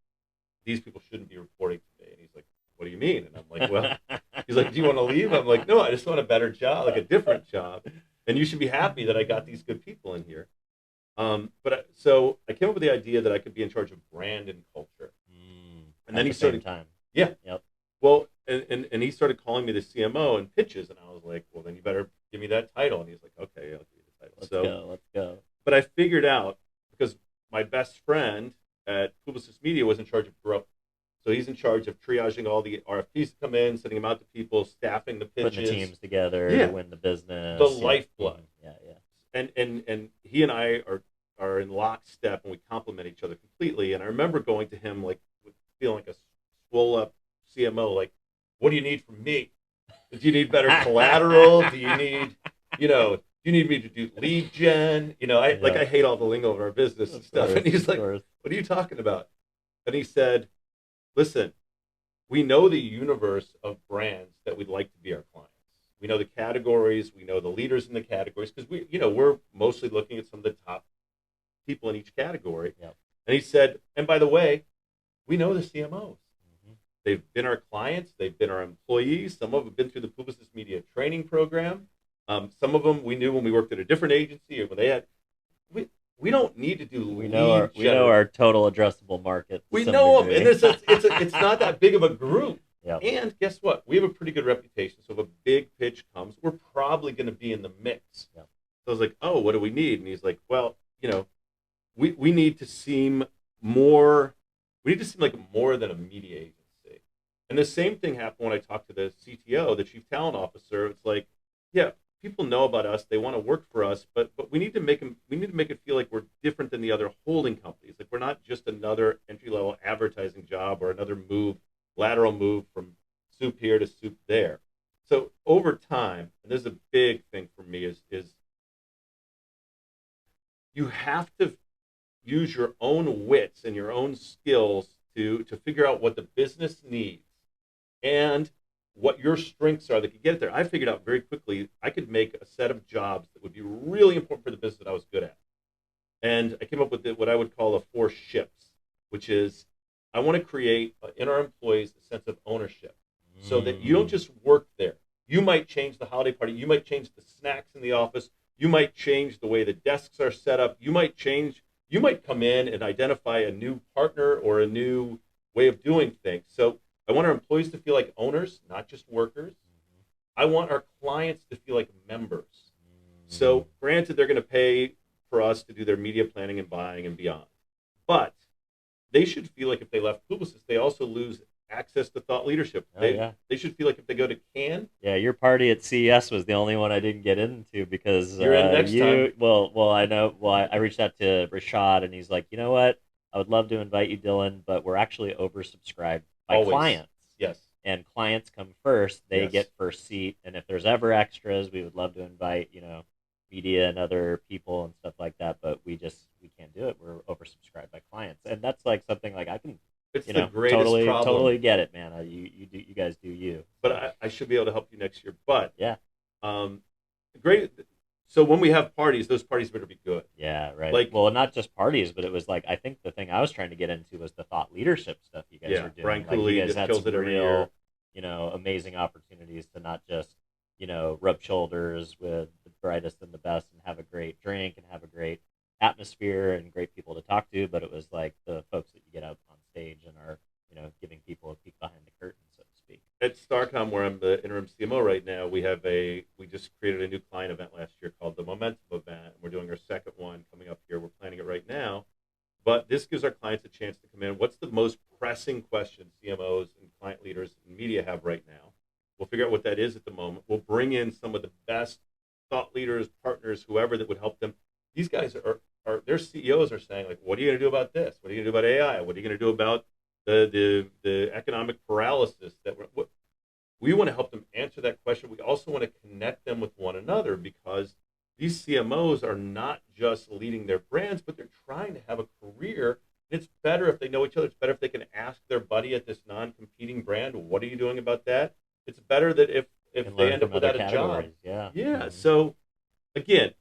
these people shouldn't be reporting to me. And he's like, what do you mean? And I'm like, well, he's like, do you want to leave? I'm like, no, I just want a better job, like a different job. And you should be happy that I got these good people in here. So I came up with the idea that I could be in charge of brand and culture. And then he started, yeah. Yep. Well, and he started calling me the CMO and pitches, and I was like, well, then you better give me that title. And he's like, okay, I'll give you the title. Let's go. But I figured out, because my best friend at Publicis Media was in charge of growth. So he's in charge of triaging all the RFPs that come in, sending them out to people, staffing the pitches. Putting the teams together to win the business. The lifeblood. Yeah. And he and I are in lockstep, and we complement each other completely. And I remember going to him like feeling like a swole up CMO, like, what do you need from me? Do you need better collateral? Do you need, do you need me to do lead gen? I hate all the lingo of our business and stuff. And he's like, what are you talking about? And he said, listen, we know the universe of brands that we'd like to be our clients. We know the categories, we know the leaders in the categories, because we're mostly looking at some of the top people in each category. Yep. And he said, and by the way, we know the CMOs. They've been our clients. They've been our employees. Some of them have been through the Publicis Media training program. Some of them we knew when we worked at a different agency or when they had. We don't need to do. We know our total addressable market. We know them, and it's not that big of a group. Yep. And guess what? We have a pretty good reputation. So if a big pitch comes, we're probably going to be in the mix. Yep. So I was like, oh, what do we need? And he's like, well, we need to seem more We need to seem like more than a media agency. And the same thing happened when I talked to the CTO, the chief talent officer. It's like, yeah, people know about us, they want to work for us, but we need to make it feel like we're different than the other holding companies. Like we're not just another entry level advertising job or another lateral move from soup here to soup there. So over time, and this is a big thing for me, is you have to use your own wits and your own skills to figure out what the business needs and what your strengths are that could get it there. I figured out very quickly I could make a set of jobs that would be really important for the business that I was good at. And I came up with what I would call a 4 ships, which is I want to create in our employees a sense of ownership so that you don't just work there. You might change the holiday party. You might change the snacks in the office. You might change the way the desks are set up. You might come in and identify a new partner or a new way of doing things. So I want our employees to feel like owners, not just workers. I want our clients to feel like members. So granted, they're going to pay for us to do their media planning and buying and beyond. But they should feel like if they left Publicis, they also lose access to thought leadership. They should feel like if they go to Cannes. Yeah, your party at CES was the only one I didn't get into because you're in next time. Well, I know. Well, I reached out to Rashad, and he's like, you know what? I would love to invite you, Dylan, but we're actually oversubscribed by clients. Yes. And clients come first; they Yes. get first seat. And if there's ever extras, we would love to invite, media and other people and stuff like that. But we can't do it. We're oversubscribed by clients, and that's like something like I can. It's the greatest problem. Totally get it, man. You guys do you. But I should be able to help you next year. But yeah, great. So when we have parties, those parties better be good. Yeah, right. Like, well, not just parties, but it was like I think the thing I was trying to get into was the thought leadership stuff you guys were doing. Brian Cooley you guys just had kills some it every real, year. Amazing opportunities to not just rub shoulders with the brightest and the best and have a great drink and have a great atmosphere and great people to talk to, but it was like the folks that you get out on stage and are giving people a peek behind the curtain, so to speak. At Starcom, where I'm the interim CMO right now, we just created a new client event last year called the Momentum Event. We're doing our second one coming up here. We're planning it right now. But this gives our clients a chance to come in. What's the most pressing question CMOs and client leaders in media have right now? We'll figure out what that is at the moment. We'll bring in some of the best thought leaders, partners, whoever that would help them. These guys their CEOs are saying, like, what are you going to do about this? What are you going to do about AI? What are you going to do about the economic paralysis that we want to help them answer that question. We also want to connect them with one another because these CMOs are not just leading their brands, but they're trying to have a career. It's better if they know each other. It's better if they can ask their buddy at this non-competing brand, what are you doing about that? It's better that if they end up without a job. Yeah. Yeah. So again,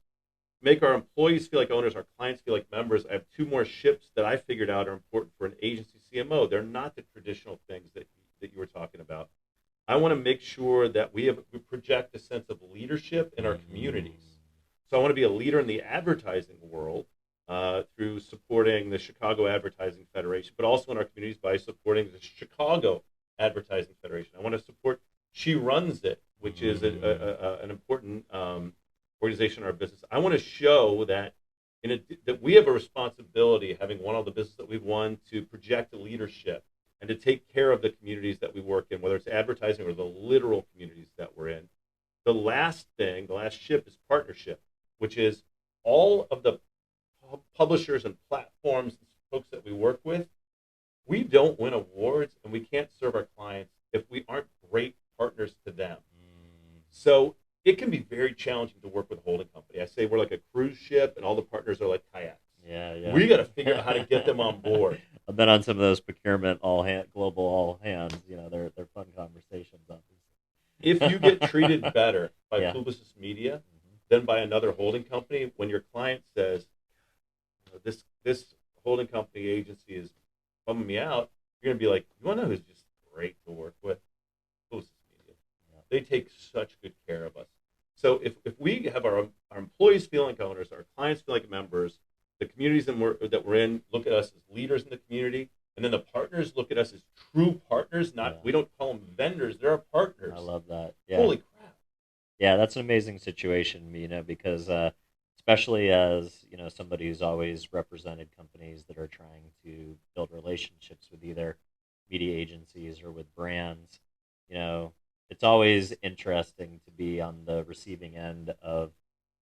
make our employees feel like owners, our clients feel like members. I have 2 more ships that I figured out are important for an agency CMO. They're not the traditional things that you were talking about. I want to make sure that we project a sense of leadership in our communities. So I want to be a leader in the advertising world through supporting the Chicago Advertising Federation, but also in our communities by supporting the Chicago Advertising Federation. I want to support She Runs It, which is an important organization in our business. I want to show that that we have a responsibility, having won all the business that we've won, to project a leadership and to take care of the communities that we work in, whether it's advertising or the literal communities that we're in. The last ship is partnership, which is all of the publishers and platforms and folks that we work with. We don't win awards and we can't serve our clients if we aren't great partners to them. So it can be very challenging to work with a holding company. I say we're like a cruise ship and all the partners are like kayaks. Yeah. We got to figure out how to get them on board. I've been on some of those procurement global all hands. They're fun conversations. Obviously. If you get treated better by Publicis Media than by another holding company, when your client says, this holding company agency is bumming me out, you're going to be like, you want to know who's just great to work with? Publicis Media. Yeah. They take such good care of us. So if we have our employees feel like owners, our clients feel like members, the communities that we're in look at us as leaders in the community, and then the partners look at us as true partners. We don't call them vendors; they're our partners. I love that. Yeah. Holy crap! Yeah, that's an amazing situation, because especially as somebody who's always represented companies that are trying to build relationships with either media agencies or with brands. You know, it's always interesting to be on the receiving end of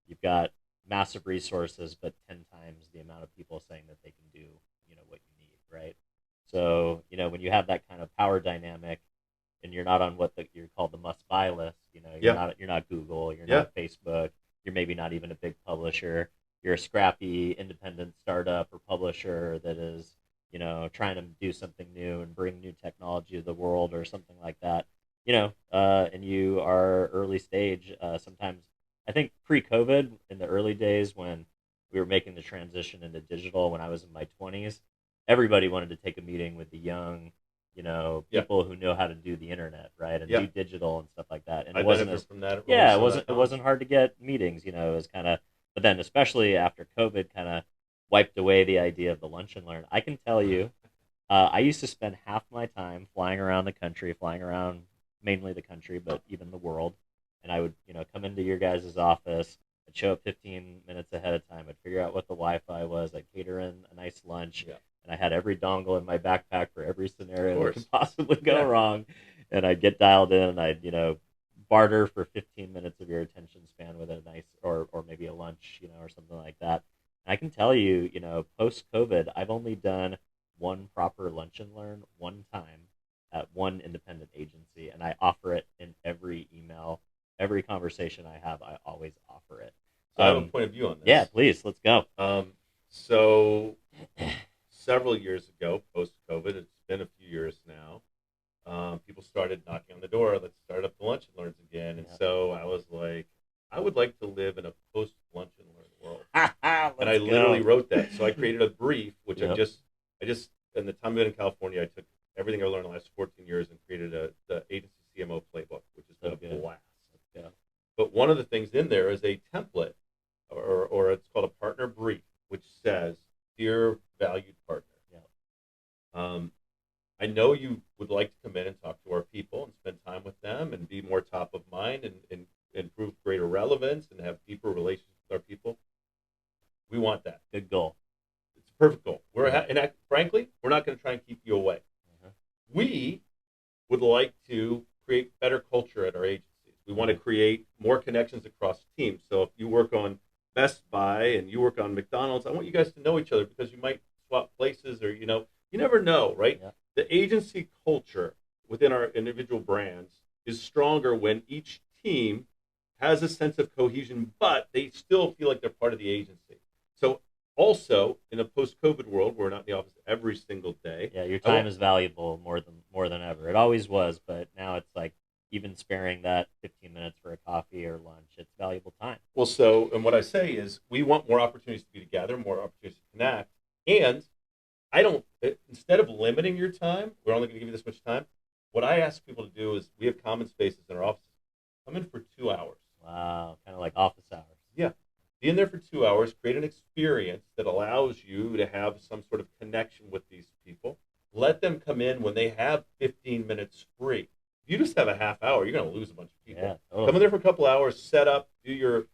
you've got massive resources, but 10 times the amount of people saying that they can do what you need, right? So when you have that kind of power dynamic, and you're not on what you're called the must buy list, you're not Google, you're not Facebook, you're maybe not even a big publisher. You're a scrappy independent startup or publisher that is, trying to do something new and bring new technology to the world or something like that. And you are early stage. Sometimes I think pre-COVID, in the early days when we were making the transition into digital, when I was in my 20s, everybody wanted to take a meeting with the young, people who know how to do the internet, right, and do digital and stuff like that. And it wasn't from that. it wasn't hard to get meetings. It was kind of, but then especially after COVID, kind of wiped away the idea of the lunch and learn. I can tell you, I used to spend half my time flying around the country, flying around mainly the country, but even the world. And I would, come into your guys' office. I'd show up 15 minutes ahead of time. I'd figure out what the Wi-Fi was. I'd cater in a nice lunch. Yeah. And I had every dongle in my backpack for every scenario that could possibly go wrong. And I'd get dialed in, and I'd, barter for 15 minutes of your attention span with a nice, or maybe a lunch, or something like that. And I can tell you, post-COVID, I've only done one proper lunch and learn one time at one independent agency, and I offer it in every email, every conversation I have. I always offer it. So I have a point of view on this. Yeah, please, let's go. So several years ago, post-COVID, it's been a few years now, people started knocking on the door. Let's start up the lunch and learns again. And so I was like, I would like to live in a post-lunch and learn world. And I literally wrote that. So I created a brief, which I just, in the time I've been in California, I took everything I learned in the last 14 years and created the agency CMO playbook, which has been a blast. Yeah. But one of the things in there is a template, or it's called a partner brief, which says, "Dear valued partner, I know you would like to come in and talk to our people and spend time with them and be more top of mind and improve greater relevance and have deeper relationships with our people. We want that. Good goal. It's a perfect goal. Frankly, we're not going to try and keep you away. We would like to create better culture at our agencies. We want to create more connections across teams. So if you work on Best Buy and you work on McDonald's, I want you guys to know each other because you might swap places, or you never know, right? Yeah. The agency culture within our individual brands is stronger when each team has a sense of cohesion, but they still feel like they're part of the agency. So also in a post-COVID world, we're not in the office every single day. Yeah, your time is valuable more than ever. It always was, but now it's like even sparing that 15 minutes for a coffee or lunch, it's valuable time. Well, and what I say is we want more opportunities to be together, more opportunities to connect, and instead of limiting your time, we're only going to give you this much time. What I ask people to do is we have common spaces in our offices. Come in for 2 hours. Wow, kind of like office hours. Yeah. Be in there for 2 hours, create an experience that allows you to have some sort of connection with these people. Let them come in when they have 15 minutes free. If you just have a half hour, you're going to lose a bunch of people. Yeah, totally. Come in there for a couple hours, set up, do your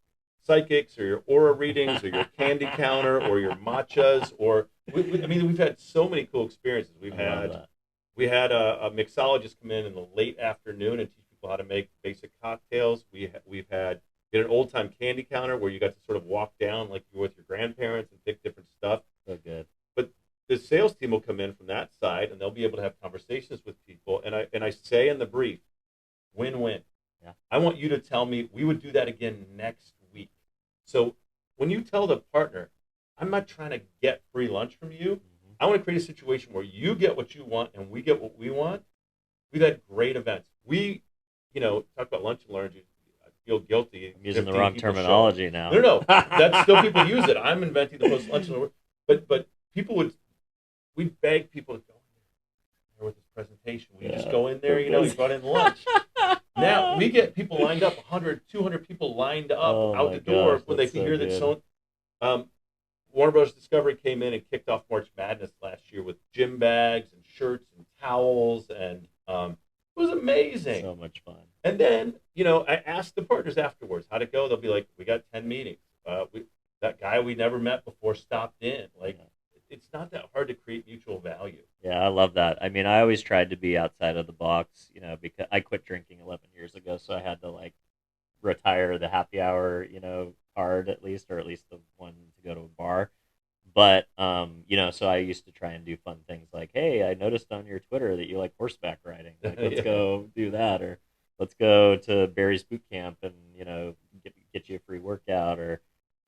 psychics or your aura readings or your candy counter or your matchas. Or we've had so many cool experiences. We had a mixologist come in the late afternoon and teach people how to make basic cocktails. We had an old time candy counter where you got to sort of walk down like you're with your grandparents and pick different stuff. So good. But the sales team will come in from that side and they'll be able to have conversations with people. And I say in the brief, win-win. Yeah. I want you to tell me we would do that again next week. So when you tell the partner, I'm not trying to get free lunch from you. Mm-hmm. I want to create a situation where you get what you want and we get what we want. We've had great events. We, talk about lunch and learn. I feel guilty. I'm using the wrong terminology now. No. That's still people use it. I'm inventing the post lunch and learn. But we'd beg people to go in there with this presentation. We just go in there, you brought in lunch. Now we get people lined up, 100, 200 people lined up out the door when they can hear that someone. Warner Bros. Discovery came in and kicked off March Madness last year with gym bags and shirts and towels, and it was amazing. So much fun. And then, I asked the partners afterwards how'd it go. They'll be like, we got 10 meetings. That that guy we never met before stopped in. Like, it's not that hard to create mutual value. Yeah, I love that. I mean, I always tried to be outside of the box, because I quit drinking 11 years ago, so I had to like retire the happy hour, card at least, or at least the one to go to a bar. But so I used to try and do fun things like, hey, I noticed on your Twitter that you like horseback riding. Like, let's go do that, or let's go to Barry's boot camp and get you a free workout, or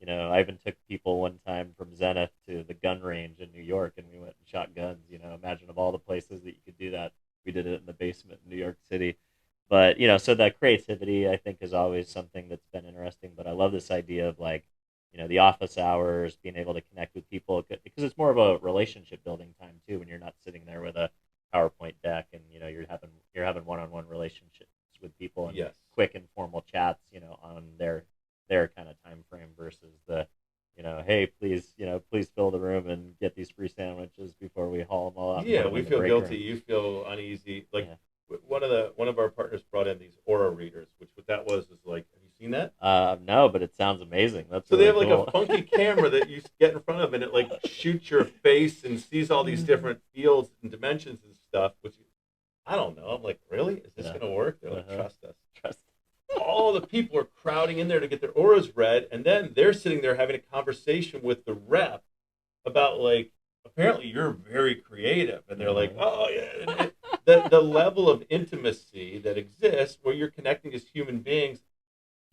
I even took people one time from Zenith to the gun range in New York, and we went and shot guns. Imagine of all the places that you could do that, we did it in the basement in New York City. But so that creativity, I think, is always something that's been interesting. But I love this idea of like, the office hours, being able to connect with people, because it's more of a relationship building time too, when you're not sitting there with a PowerPoint deck, and you're having one-on-one relationships with people, and yes, quick informal chats, on their kind of time frame versus the, hey, please fill the room and get these free sandwiches before we haul them all out. Yeah, we feel guilty. You feel uneasy. Like, one of our partners brought in these aura readers, which what that was like. Have you seen that? No, but it sounds amazing. That's so really they have cool. like a funky camera that you get in front of, and it like shoots your face and sees all these different fields and dimensions and stuff. Which I don't know. I'm like, really? Is this going to work? They're like, trust us. Trust. All the people are crowding in there to get their auras read, and then they're sitting there having a conversation with the rep about like, apparently you're very creative, and they're like, oh yeah. The level of intimacy that exists where you're connecting as human beings,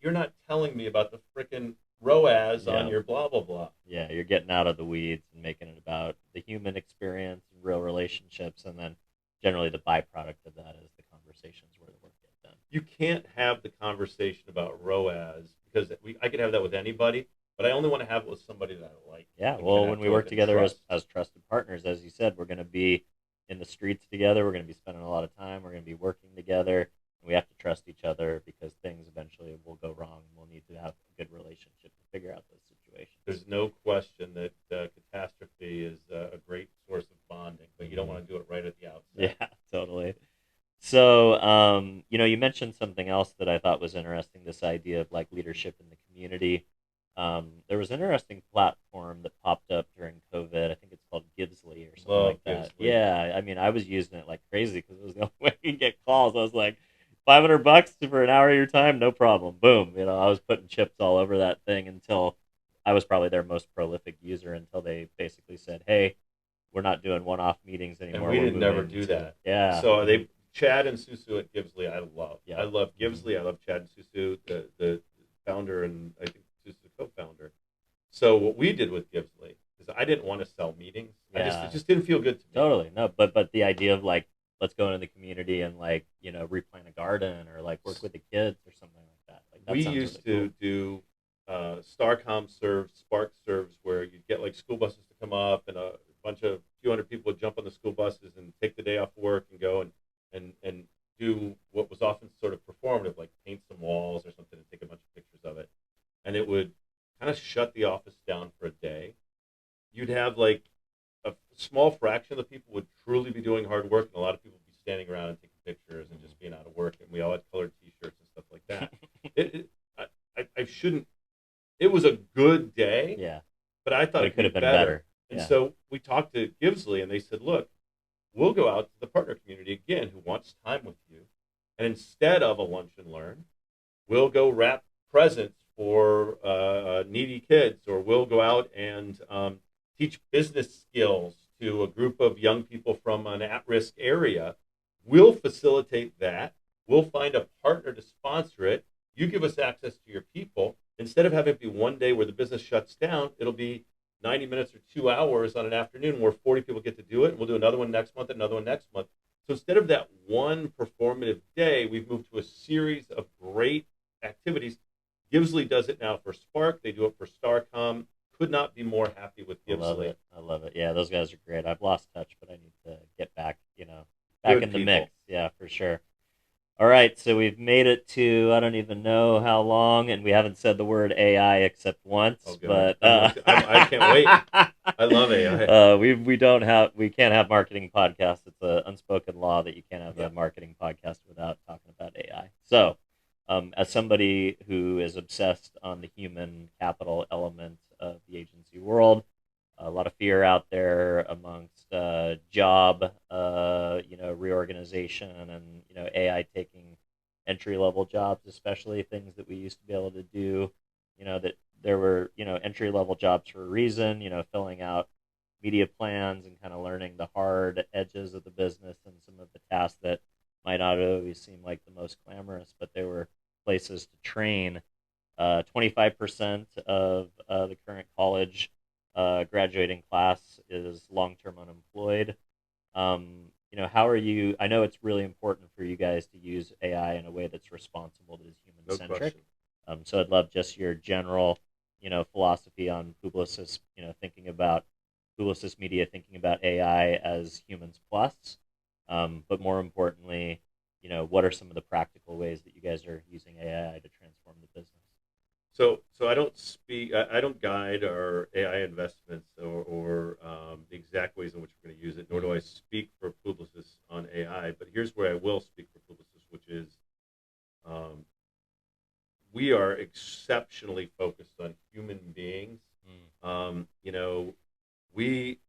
you're not telling me about the frickin' ROAS on your blah, blah, blah. Yeah, you're getting out of the weeds and making it about the human experience, real relationships, and then generally the byproduct of that is the conversations where the work gets done. You can't have the conversation about ROAS because I could have that with anybody, but I only want to have it with somebody that I like. Yeah, well, when we work together as trusted partners, as you said, we're going to be in the streets together. We're going to be spending a lot of time. We're going to be working together. And we have to trust each other because things eventually will go wrong. We'll need to have a good relationship to figure out those situations. There's no question that catastrophe is a great source of bonding, but you don't want to do it right at the outset. Yeah, totally. So, you mentioned something else that I thought was interesting, this idea of like leadership in the community. There was an interesting platform that popped up during COVID. I think it's called Givesly or something like that. Givesly. Yeah, I mean, I was using it like crazy because it was the only way you get calls. I was like, $500 for an hour of your time, no problem. Boom. I was putting chips all over that thing until I was probably their most prolific user until they basically said, hey, we're not doing one-off meetings anymore. And we didn't never do that. Yeah. So Chad and Susu at Givesly, I love. Yeah. I love Givesly. I love Chad and Susu, the founder, and I think Susu the co-founder. So what we did with Givesly is I didn't want to sell meetings. Yeah. It just didn't feel good to me. Totally. No, but the idea of like, let's go into the community and like, replant a garden or like work with the kids or something like that. Like, that we sounds used really to do Starcom serves, Spark serves, where you'd get like school buses to come up and a few hundred people would jump on the school buses and take the day off work and go and do what was often sort of performative, like paint some walls or something and take a bunch of pictures of it. And it would kind of shut the office down for a day. You'd have like a small fraction of the people would truly be doing hard work, and a lot of people would be standing around and taking pictures and just being out of work. And we all had colored T-shirts and stuff like that. I shouldn't. It was a good day. Yeah. But I thought it could have been better. And so we talked to Givesly, and they said, look, we'll go out to the partner community again who wants time with you. And instead of a lunch and learn, we'll go wrap presents for needy kids, or we'll go out and teach business skills to a group of young people from an at-risk area. We'll facilitate that. We'll find a partner to sponsor it. You give us access to your people. Instead of having it be one day where the business shuts down, it'll be 90 minutes or 2 hours on an afternoon where 40 people get to do it. And we'll do another one next month, another one next month. So instead of that one performative day, we've moved to a series of great activities. Givesly does it now for Spark. They do it for Starcom. Could not be more happy with Givesly. I love it. Yeah, those guys are great. I've lost touch, but I need to get back, back in the mix. Yeah, for sure. All right, so we've made it to, I don't even know how long, and we haven't said the word AI except once. Oh, but I can't wait. I love AI. We can't have marketing podcasts. It's an unspoken law that you can't have a marketing podcast without talking about AI. So, as somebody who is obsessed on the human capital element of the agency world. A lot of fear out there amongst job, reorganization, and AI taking entry-level jobs, especially things that we used to be able to do. That there were entry-level jobs for a reason. Filling out media plans and kind of learning the hard edges of the business and some of the tasks that might not always seem like the most glamorous, but there were places to train. 25% of the current college graduating class is long-term unemployed. How are you? I know it's really important for you guys to use AI in a way that's responsible, that is human-centric. So I'd love just your general, philosophy on Publicis, Publicis Media thinking about AI as humans plus. But more importantly, what are some of the practical ways that you guys are using AI to transform the business? So I don't guide our AI investments or the exact ways in which we're going to use it, nor do I speak for Publicis on AI. But here's where I will speak for Publicis, which is we are exceptionally focused on human beings. We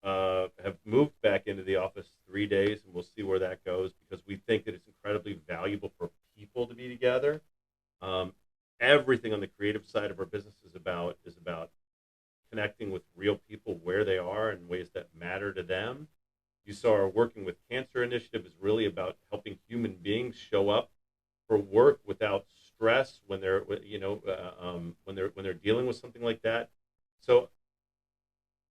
have moved back into the office 3 days, and we'll see where that goes, because we think that it's incredibly valuable for people to be together. Everything on the creative side of our business is about connecting with real people where they are in ways that matter to them. You saw our Working with Cancer initiative is really about helping human beings show up for work without stress when they're when they're dealing with something like that. So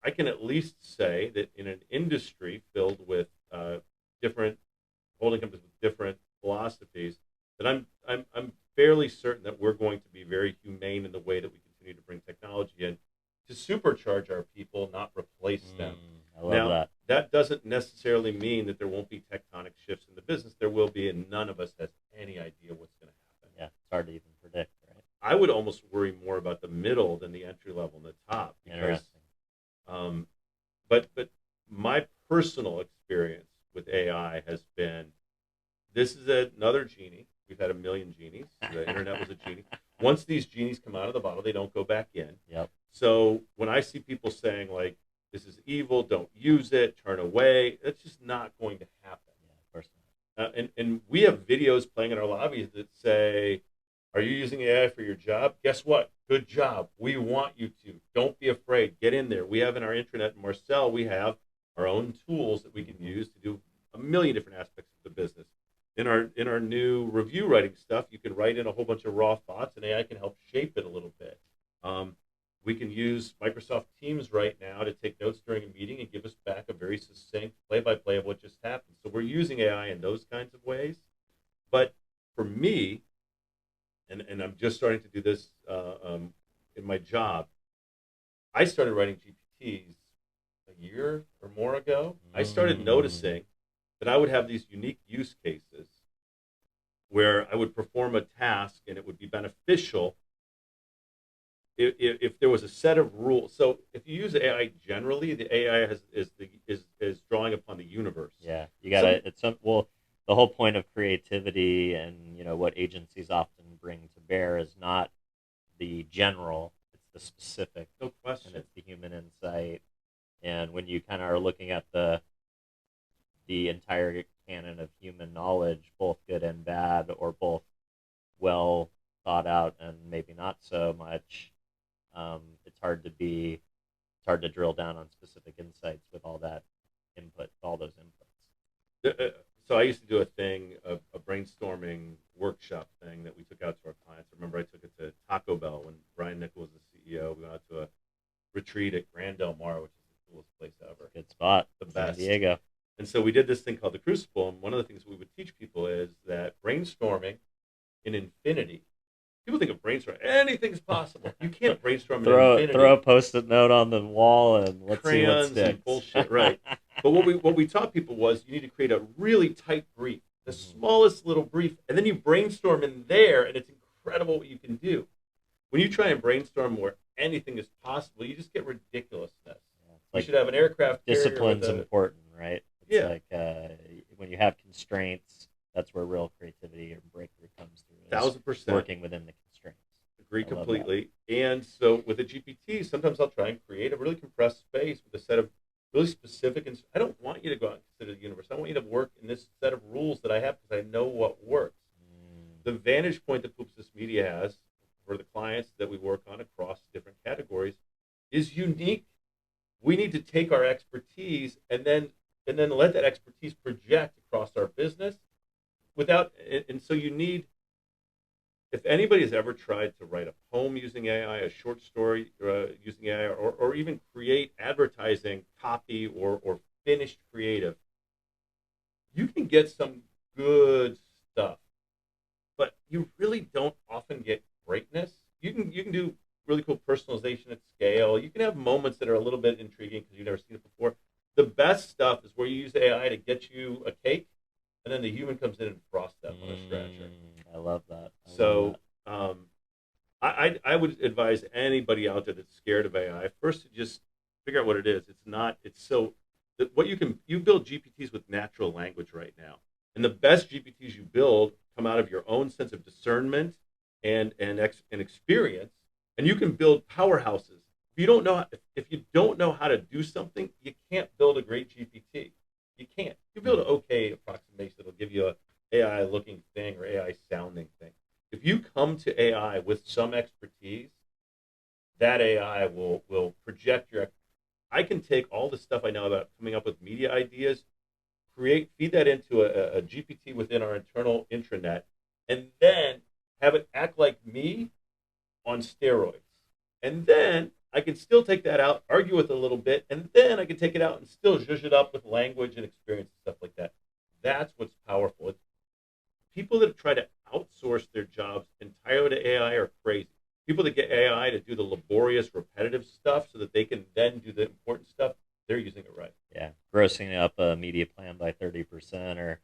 I can at least say that in an industry filled with different holding companies with different philosophies, that I'm fairly certain that we're going to be very humane in the way that we continue to bring technology in to supercharge our people, not replace them. I love that. That doesn't necessarily mean that there won't be tectonic shifts in the business. There will be, and none of us has any idea what's going to happen. Yeah, it's hard to even predict, right? I would almost worry more about the middle than the entry level and the top. Interesting. But my personal experience with AI has been, this is another genie. We've had 1 million genies. The internet was a genie. Once these genies come out of the bottle, they don't go back in. Yep. So when I see people saying, like, this is evil, don't use it, turn away, that's just not going to happen. Yeah, of course not. And we have videos playing in our lobbies that say, are you using AI for your job? Guess what? Good job. We want you to. Don't be afraid. Get in there. We have in our intranet in Marcel, we have our own tools that we can use to do 1 million different aspects of the business. In our new review writing stuff, you can write in a whole bunch of raw thoughts, and AI can help shape it a little bit. We can use Microsoft Teams right now to take notes during a meeting and give us back a very succinct play-by-play of what just happened. So we're using AI in those kinds of ways. But for me, and I'm just starting to do this in my job, I started writing GPTs a year or more ago. I started noticing that I would have these unique use cases where I would perform a task and it would be beneficial if there was a set of rules. So if you use AI generally, the AI is drawing upon the universe. Yeah, you gotta. The whole point of creativity and what agencies often bring to bear is not the general; it's the specific. No question. And it's the human insight. And when you kind of are looking at the entire canon of human knowledge, both good and bad, or both well thought out and maybe not so much, it's hard to drill down on specific insights with all that input, all those inputs. So I used to do a brainstorming workshop thing that we took out to our clients. I remember I took it to Taco Bell when Brian Nichol was the CEO. We went out to a retreat at Grand Del Mar, which is the coolest place ever. Good spot. The best. San Diego. And so we did this thing called the Crucible, and one of the things we would teach people is that brainstorming in infinity. People think of brainstorming, anything's possible. You can't brainstorm in infinity. Throw a post-it note on the wall and let's see what Crayons sticks. and bullshit, right? But what we taught people was you need to create a really tight brief, the smallest little brief, and then you brainstorm in there, and it's incredible what you can do. When you try and brainstorm where anything is possible, you just get ridiculousness. You should have an aircraft carrier. Discipline's important, right? It's Yeah. like when you have constraints, that's where real creativity or breakthrough comes through. 1,000%. Working within the constraints. Agree completely. And so with a GPT, sometimes I'll try and create a really compressed space with a set of really specific. And I don't want you to go out and consider the universe. I want you to work in this set of rules that I have because I know what works. The vantage point that Publicis Media has for the clients that we work on across different categories is unique. We need to take our expertise and then let that expertise project across our business and so you need, if anybody has ever tried to write a poem using AI, a short story using AI, or even create advertising copy or finished creative, you can get some good stuff, but you really don't often get greatness. You can do really cool personalization at scale. You can have moments that are a little bit intriguing because you've never seen it before. The best stuff is where you use AI to get you a cake, and then the human comes in and frosts them on a scratcher. I love that. I would advise anybody out there that's scared of AI first to just figure out what it is. You build GPTs with natural language right now, and the best GPTs you build come out of your own sense of discernment and experience, and you can build powerhouses. If you don't know how to do something, you can't build a great GPT. You can't. You build an okay approximation that'll give you a AI looking thing or AI sounding thing. If you come to AI with some expertise, that AI will project your. I can take all the stuff I know about coming up with media ideas, feed that into a GPT within our internal intranet, and then have it act like me on steroids. And then I can still take that out, argue with it a little bit, and then I can take it out and still zhuzh it up with language and experience and stuff like that. That's what's powerful. People that try to outsource their jobs entirely to AI are crazy. People that get AI to do the laborious, repetitive stuff so that they can then do the important stuff, they're using it right. Yeah, grossing up a media plan by 30%, or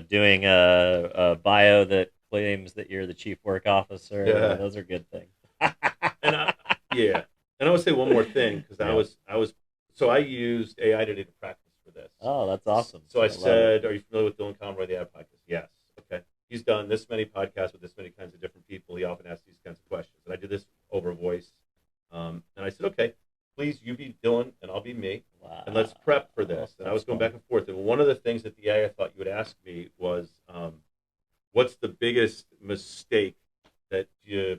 doing a bio that claims that you're the chief work officer. Yeah. Those are good things. And I would say one more thing because I used AI today to practice for this. Oh, that's awesome. So I said, "Are you familiar with Dylan Conroy, the ad podcast?" Yes. Okay. He's done this many podcasts with this many kinds of different people. He often asks these kinds of questions, and I did this over voice. And I said, "Okay, please, you be Dylan, and I'll be me, and let's prep for this." And I was going back and forth. And one of the things that the AI thought you would ask me was, "What's the biggest mistake that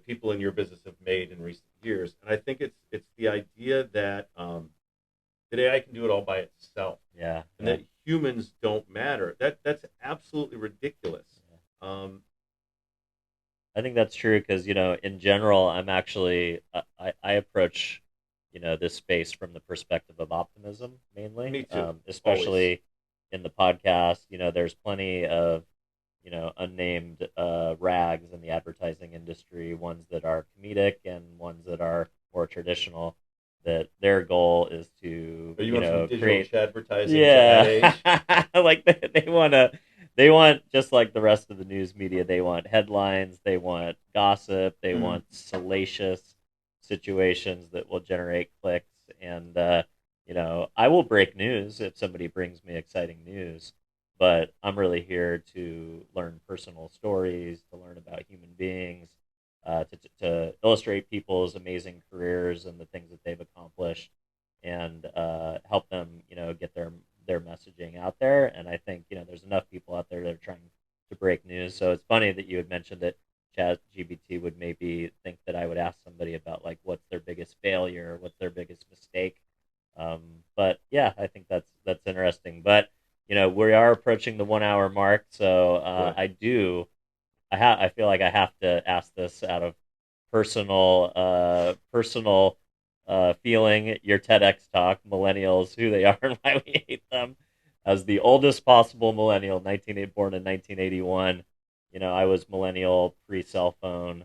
people in your business have made in recent years?" And I think it's the idea that AI can do it all by itself. Yeah. And that humans don't matter. That's absolutely ridiculous. I think that's true because, in general, I'm actually, I approach, this space from the perspective of optimism mainly. Me too. Especially Always. In the podcast, there's plenty of, unnamed rags in the advertising industry, ones that are comedic and ones that are more traditional, that their goal is to, create advertising. Yeah. Like they want, just like the rest of the news media, they want headlines, they want gossip, they want salacious situations that will generate clicks. And, I will break news if somebody brings me exciting news, but I'm really here to learn personal stories, to learn about human beings, to illustrate people's amazing careers and the things that they've accomplished, and help them, get their messaging out there. And I think, there's enough people out there that are trying to break news. So it's funny that you had mentioned that ChatGPT would maybe think that I would ask somebody about like what's their biggest failure, what's their biggest mistake. But yeah, I think that's interesting. But we are approaching the 1 hour mark, so I feel like I have to ask this out of personal feeling. Your TEDx talk, millennials, who they are and why we hate them. As the oldest possible millennial, born in 1981, I was millennial, pre-cell phone,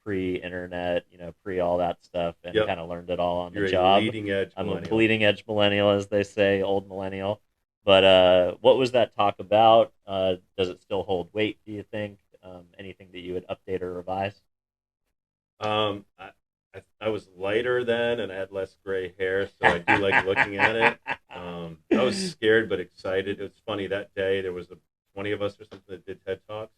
pre-internet, pre all that stuff, and kind of learned it all on the job. I'm a bleeding edge millennial, as they say, old millennial. But what was that talk about? Does it still hold weight, do you think? Anything that you would update or revise? I was lighter then, and I had less gray hair, so I do like looking at it. I was scared but excited. It was funny, that day there was 20 of us or something that did TED Talks,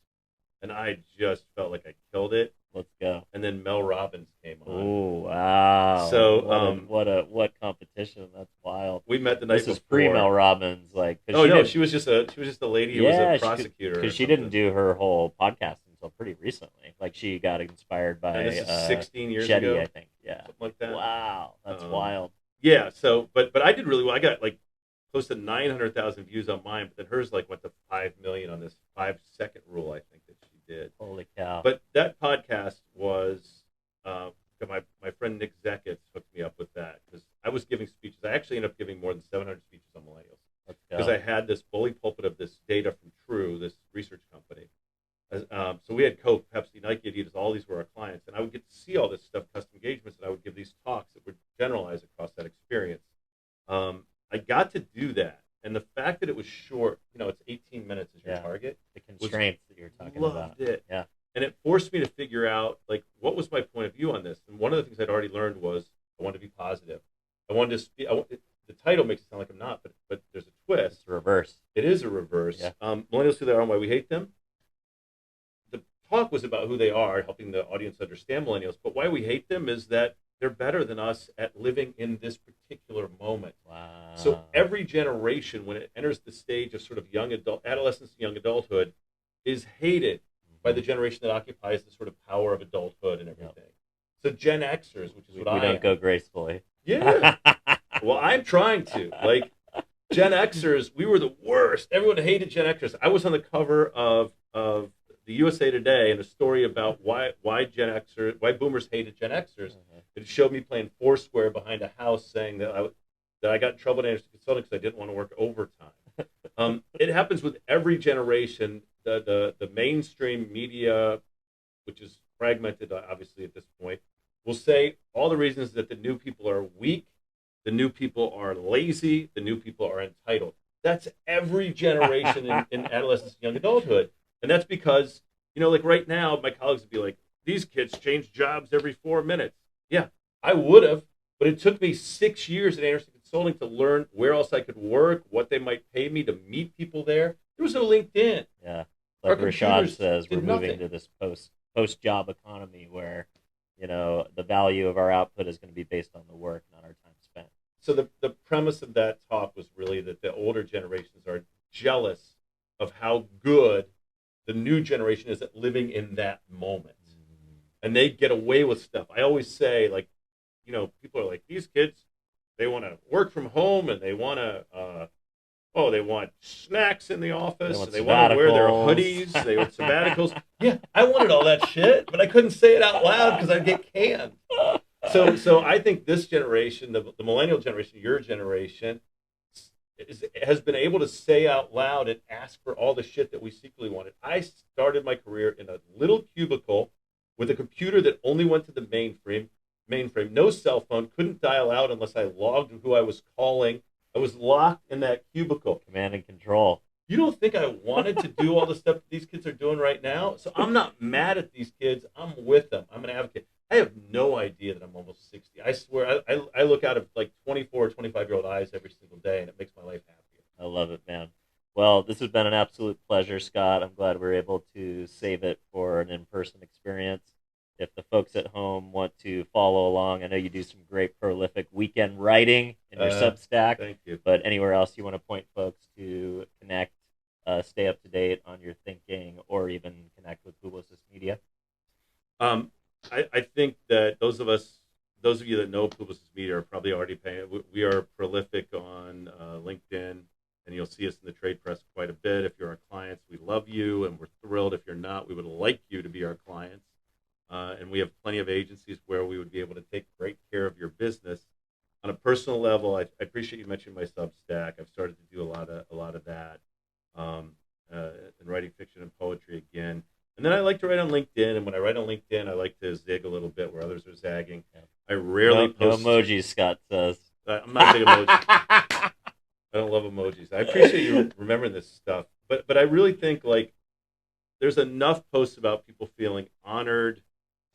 and I just felt like I killed it. Let's go. And then Mel Robbins came on. Oh wow! So what competition? That's wild. We met the night before. This is pre Mel Robbins, like. She was just a lady who was a prosecutor. Because she didn't do her whole podcast until pretty recently. Like she got inspired by. And this is 16 years Shetty, ago, I think. Yeah, something like that. Wow, that's wild. Yeah. So, but I did really well. I got like close to 900,000 views on mine, but then hers like went to 5 million on this 5-second rule, I think that she did. Holy cow! But that podcast was my friend Nick Zecketz hooked me up with that because I was giving speeches. I actually ended up giving more than 700 speeches on millennials because I had this bully pulpit of this data from True, this research company. So we had Coke, Pepsi, Nike, Adidas, all these were our clients, and I would get to see all this stuff, custom engagements, and I would give these talks that would generalize across that experience. I got to do that, and the fact that it was short, it's 18 minutes as your target. The constraints that you're talking loved about. It. Yeah. And it forced me to figure out, like, what was my point of view on this? And one of the things I'd already learned was I wanted to be positive. I wanted to speak. The title makes it sound like I'm not, but there's a twist. It's a reverse. It is a reverse. Yeah. Millennials, who they are and why we hate them. The talk was about who they are, helping the audience understand millennials. But why we hate them is that they're better than us at living in this particular moment. Wow. So every generation, when it enters the stage of sort of adolescence and young adulthood, is hated by the generation that occupies the sort of power of adulthood and everything. Yep. So Gen Xers, which is what we don't go gracefully. Yeah. Well, I'm trying to. Like, Gen Xers, we were the worst. Everyone hated Gen Xers. I was on the cover of the USA Today in a story about why boomers hated Gen Xers. It showed me playing Foursquare behind a house, saying that I got in trouble at Anderson Consulting because I didn't want to work overtime. It happens with every generation. The mainstream media, which is fragmented, obviously, at this point, will say all the reasons that the new people are weak, the new people are lazy, the new people are entitled. That's every generation in adolescence and young adulthood. And that's because, like right now, my colleagues would be like, these kids change jobs every 4 minutes. Yeah, I would have, but it took me 6 years at Anderson Consulting to learn where else I could work, what they might pay me, to meet people there. There was no LinkedIn. Yeah. Like Rashad says, we're moving to this post-job economy where, the value of our output is going to be based on the work, not our time spent. So the premise of that talk was really that the older generations are jealous of how good the new generation is at living in that moment. And they get away with stuff. I always say, like, people are like, these kids, they want to work from home and they want to, they want snacks in the office, and they want to wear their hoodies, they want sabbaticals. Yeah, I wanted all that shit, but I couldn't say it out loud because I'd get canned. So I think this generation, the millennial generation, your generation, has been able to say out loud and ask for all the shit that we secretly wanted. I started my career in a little cubicle with a computer that only went to the mainframe, no cell phone, couldn't dial out unless I logged who I was calling. I was locked in that cubicle. Command and control. You don't think I wanted to do all the stuff that these kids are doing right now? So I'm not mad at these kids. I'm with them. I'm an advocate. I have no idea that I'm almost 60. I swear, I look out of like 24 or 25-year-old eyes every single day, and it makes my life happier. I love it, man. Well, this has been an absolute pleasure, Scott. I'm glad we're able to save it for an in-person experience. If the folks at home want to follow along, I know you do some great prolific weekend writing in your Substack. Thank you. But anywhere else you want to point folks to connect, stay up to date on your thinking, or even connect with Publicis Media? I think that those of you that know Publicis Media are probably already paying. We are prolific on LinkedIn, and you'll see us in the trade press quite a bit. If you're our clients, we love you, and we're thrilled. If you're not, we would like you to be our clients. And we have plenty of agencies where we would be able to take great care of your business. On a personal level, I appreciate you mentioning my Substack. I've started to do a lot of that, and writing fiction and poetry again. And then I like to write on LinkedIn, and when I write on LinkedIn, I like to zig a little bit where others are zagging. I rarely post. No emojis, Scott says. I'm not a big emoji. I don't love emojis. I appreciate you remembering this stuff, but I really think like there's enough posts about people feeling honored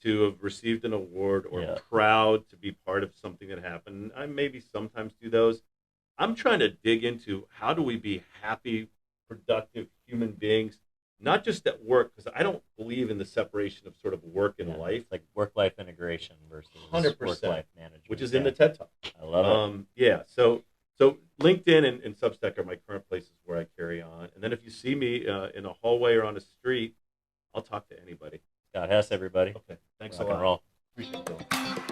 to have received an award or proud to be part of something that happened. I maybe sometimes do those. I'm trying to dig into how do we be happy, productive human beings not just at work, because I don't believe in the separation of sort of work and life. It's like work-life integration versus 100%, work-life management, which is in the TED Talk. I love it. Yeah, so LinkedIn and Substack are my current places where I carry on. And then if you see me in a hallway or on a street, I'll talk to anybody. Scott Hess, everybody. Okay, thanks Rock a lot. and roll. Appreciate it.